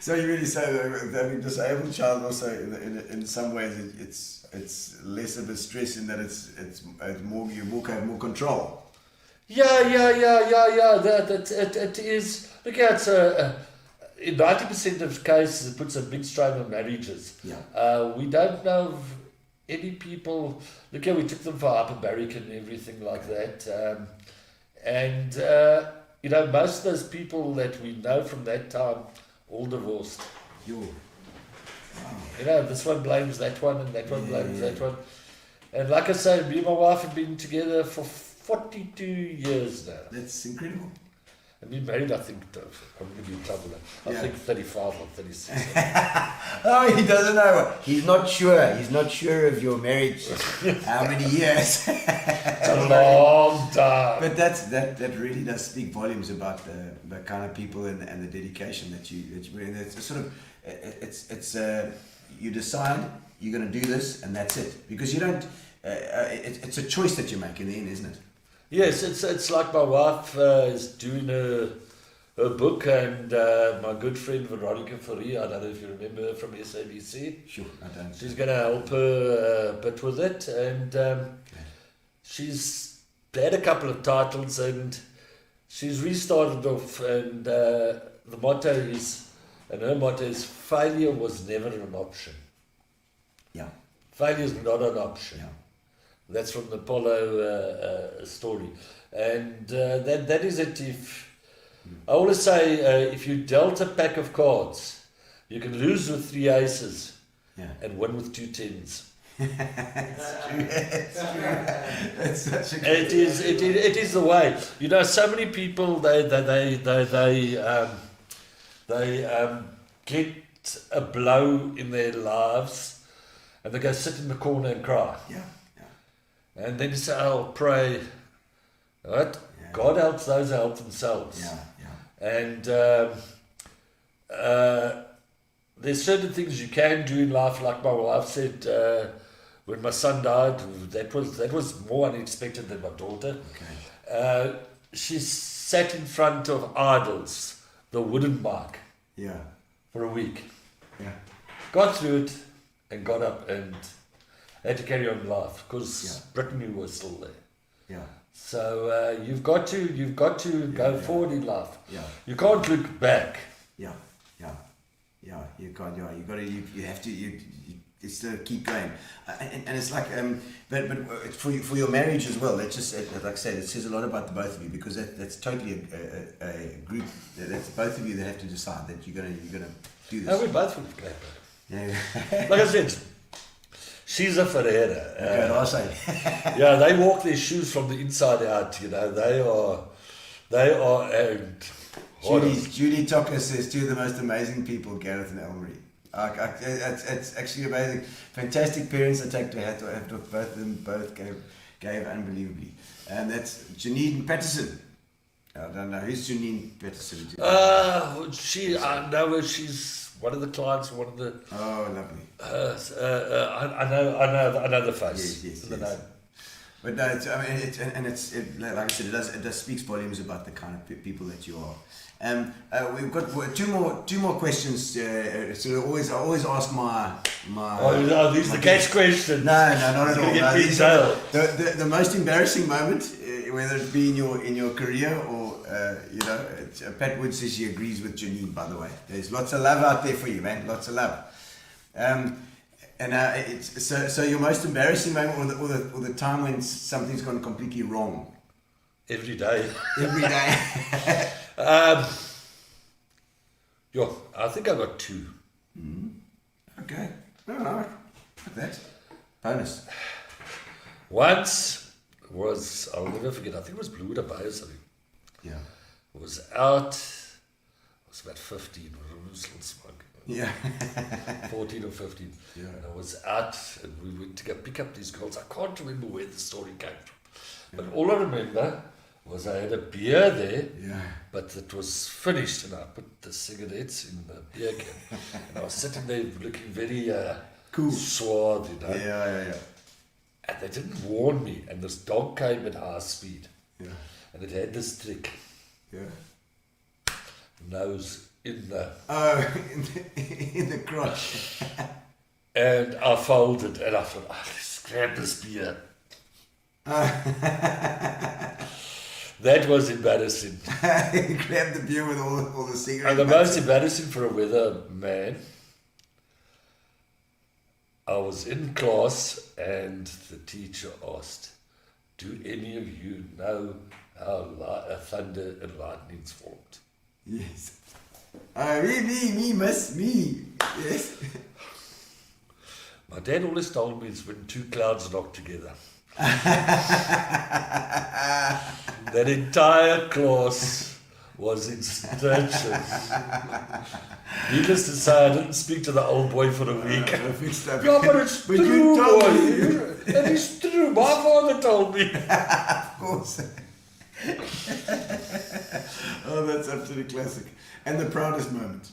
So you really say that having a disabled child also in some ways it's less of a stress in that it's more you have more control. Yeah. It is. Look, it's in 90% of cases, it puts a big strain on marriages. Yeah. We don't know of any people. Look, we took them for hyperbaric and everything like that. You know, most of those people that we know from that time all divorced. You know, this one blames that one and that one blames that one. And like I say, me and my wife have been together for 42 years now. That's incredible. I've been married, I think, I'm going to be in trouble now. I think 35 or 36. Oh, he doesn't know. He's not sure. He's not sure of your marriage. How many years? It's a long time. But that really does speak volumes about the kind of people and the dedication that you bring. It's sort of you decide you're going to do this and that's it, because you don't. It's a choice that you make in the end, isn't it? Yes, it's like my wife is doing her book, and my good friend Veronica Fourie, I don't know if you remember her from SABC. Sure, I don't. She's going to help her a bit with it, and she's had a couple of titles, and she's restarted off, and her motto is, failure was never an option. Yeah. Failure is not an option. Yeah. That's from the Apollo story. And that is it. I always say, if you dealt a pack of cards, you can lose with 3 aces and win with 2 tens. It's true. It's such a good It is the way. You know, so many people they get a blow in their lives, and they go sit in the corner and cry. Yeah. And then you say, "I'll pray." Right? Yeah. God helps those who help themselves. Yeah. And there's certain things you can do in life, like my wife said. When my son died, that was more unexpected than my daughter. Okay. She sat in front of idols, the wooden mic, Yeah. for a week. Yeah. Got through it and got up and had to carry on life because Brittany was still there. Yeah. So you've got to go forward in life. Yeah. You can't look back. Yeah. You can't. Yeah. You have to. You still keep going. And it's like but for your marriage as well. That's just like I said. It says a lot about the both of you, because that's totally a group. That's both of you that have to decide that you're gonna do this. No, we both would go back. Yeah. Like I said, she's a Ferreira. Good, I say. Yeah, they walk their shoes from the inside out. You know, they are. Judy Tucker says 2 of the most amazing people, Gareth and Elmarie. It's actually amazing. Fantastic parents. I take to hat off. Both of them gave unbelievably. And that's Janine Patterson. I don't know who's Janine Patterson. I know her. She's one of the clients. One of the. Oh, lovely. I know the face. Yes. The name. But no, like I said, it does speaks volumes about the kind of people that you are. We've got two more questions. So I always ask my. These are the catch questions. No, not at all. Get These are the most embarrassing moment, whether it be in your career or Pat Wood says she agrees with Janine. By the way, there's lots of love out there for you, man. Lots of love. It's so your most embarrassing moment, or the time when something's gone completely wrong. Every day. Every day. I think I got 2. Okay. All right. Like that. Bonus. Once was, I'll never forget, I think it was Blue Water Bay or something. Yeah. I was out, I was about 15, I was still smoking. Yeah. 14 or 15. Yeah. And I was out and we went to go pick up these girls. I can't remember where the story came from. But all I remember was I had a beer there, but it was finished and I put the cigarettes in the beer can. And I was sitting there looking very cool, suave, you know. Yeah. And they didn't warn me. And this dog came at high speed. Yeah. And it had this trick. Yeah. Nose in the... in the crotch. And I folded and I thought, let's grab this beer. That was embarrassing. You grabbed the beer with all the cigarettes. And the most embarrassing for a weatherman, I was in class and the teacher asked, do any of you know how thunder and lightning's formed? Yes. Me, miss, me. Yes. My dad always told me it's when 2 clouds knock together. That entire class was in stitches. Needless to say, I didn't speak to the old boy for a week. Yeah, but it's But true, you told boy. me. And it's true. My father told me. Of course. Oh, that's absolutely classic. And the proudest moment.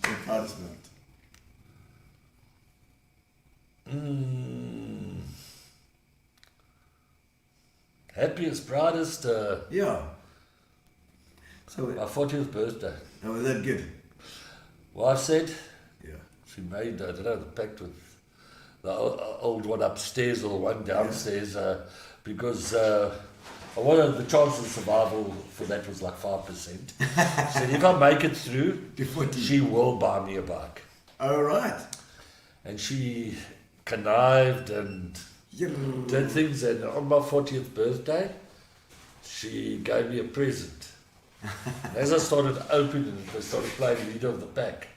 Happiest, proudest. Yeah. So, My 40th birthday. was that good? Wife said Yeah. she made, I don't know, the pact with the old one upstairs or the one downstairs because I wanted the chance of survival for that was like 5%. Said if I make it through, she will buy me a bike. All right. And she connived and did things, and on my 40th birthday, she gave me a present. As I started opening it, I started playing Leader of the Pack.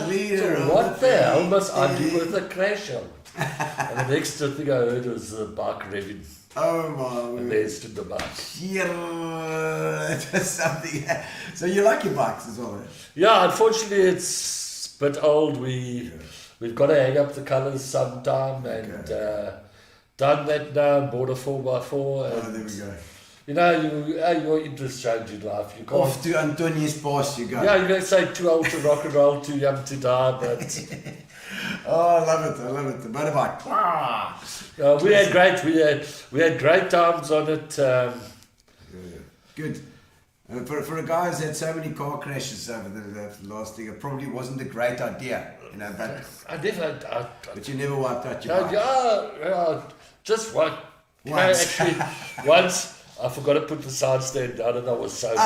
Leader. So what the hell must I do with a crash helmet? And the next thing I heard was the bike revving. Oh my word. And there stood the bike. Yeah, that's something. So you like your bikes as well? Yeah, unfortunately it's a bit old. We've got to hang up the colours sometime and done that now and bought a 4x4. And, there we go. You know, your interests change in life. You can't. Off to Antonius Pass you go. Yeah, you don't say too old to rock and roll, too young to die, but... Oh, I love it. The motorbike. We had great times on it. Good. For a guy who's had so many car crashes over the last thing, it probably wasn't a great idea, you know. But you never wiped out your bike. Yeah, just one. Once. Actually, once I forgot to put the side stand down, and I was sober.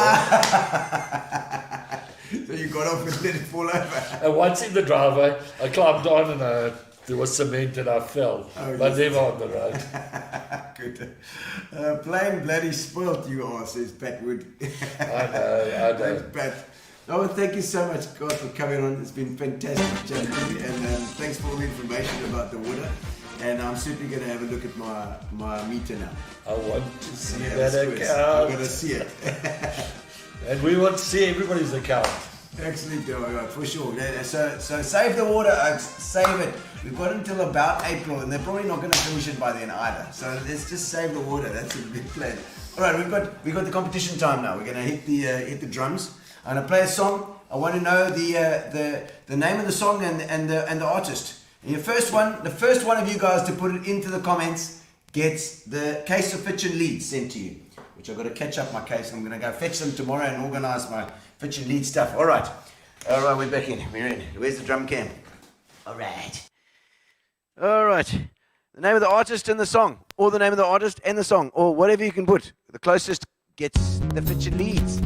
So you got off and let it fall over. And once in the driveway, I climbed on and there was cement and I fell. But never on the road. Good. Plain bloody spoilt you are, says Pat Wood. I know. Thanks, Pat. Oh, thank you so much, God, for coming on. It's been fantastic chatting to you. And thanks for all the information about the water. And I'm certainly going to have a look at my meter now. I want to see Yeah, that I'm account. going to see it. And we want to see everybody's account. Excellent, for sure. So save the water, Oaks. Save it. We've got until about April, and they're probably not going to finish it by then either. So let's just save the water. That's a big plan. All right, we've got the competition time now. We're going to hit the drums. I'm going to play a song. I want to know the name of the song and the artist. And the first one of you guys to put it into the comments gets the case of Fitch and Leeds sent to you. Which I've got to catch up my case. I'm going to go fetch them tomorrow and organise my Fitch and Leeds stuff. All right, we're back in. We're in. Where's the drum cam? All right. The name of the artist and the song, or the name of the artist and the song, or whatever you can put. The closest gets the Fitch and Leeds.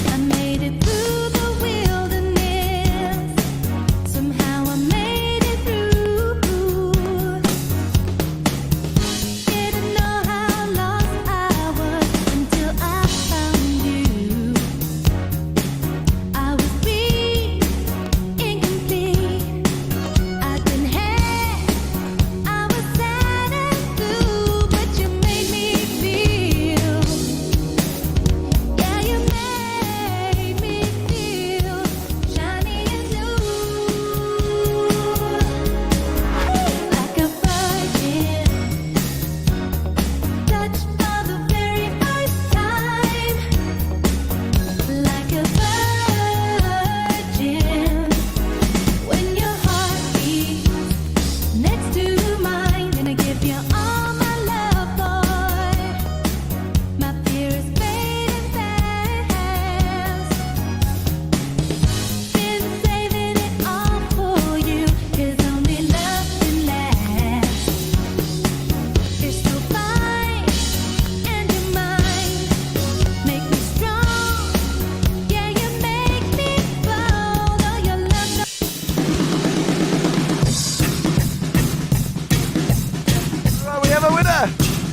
I made it through the wilderness. Somehow I made it through. Didn't know how lost I was until I found you. I was weak, incomplete. I'd been had. I was sad and blue, but you made me feel. Yeah, you made me feel shiny and new, like a virgin, touched for the very first time, like a virgin. When your heart beats next to mine, gonna give you all my love, boy. My fear is fading fast. Been saving it all for you, 'cause only love can last. You're so fine, and you're mine. Make me strong, yeah, you make me bold. Oh, your love. Right, we have a winner.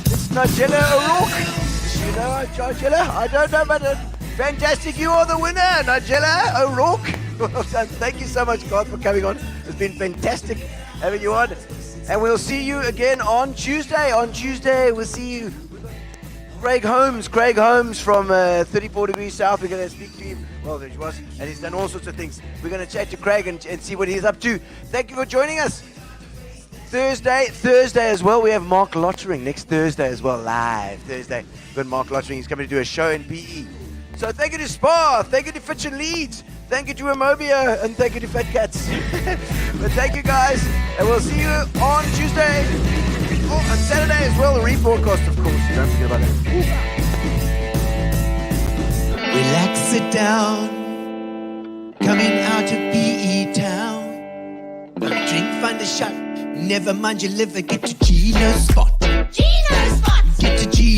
It's Nigella O'Rourke. You know Nigella? I don't know, but fantastic. You are the winner, Nigella O'Rourke. Well done. Thank you so much, Garth, for coming on. It's been fantastic having you on. And we'll see you again on Tuesday. On Tuesday, we'll see you. Craig Holmes from 34 Degrees South. We're going to speak to him. Well, there he was. And he's done all sorts of things. We're going to chat to Craig and see what he's up to. Thank you for joining us. Thursday as well. We have Mark Lottering next Thursday as well, live Thursday. We've got Mark Lottering. He's coming to do a show in PE. So thank you to Spa, thank you to Fitch and Leeds, thank you to Amobia, and thank you to Fat Cats. But thank you guys, and we'll see you on Tuesday, on Saturday as well. The rebroadcast, of course. Don't forget about that. Relax, sit down. Coming out of PE town. Got a drink, find a shot. Never mind your liver, get to Gino's spot. Gino spot. Get to Gino's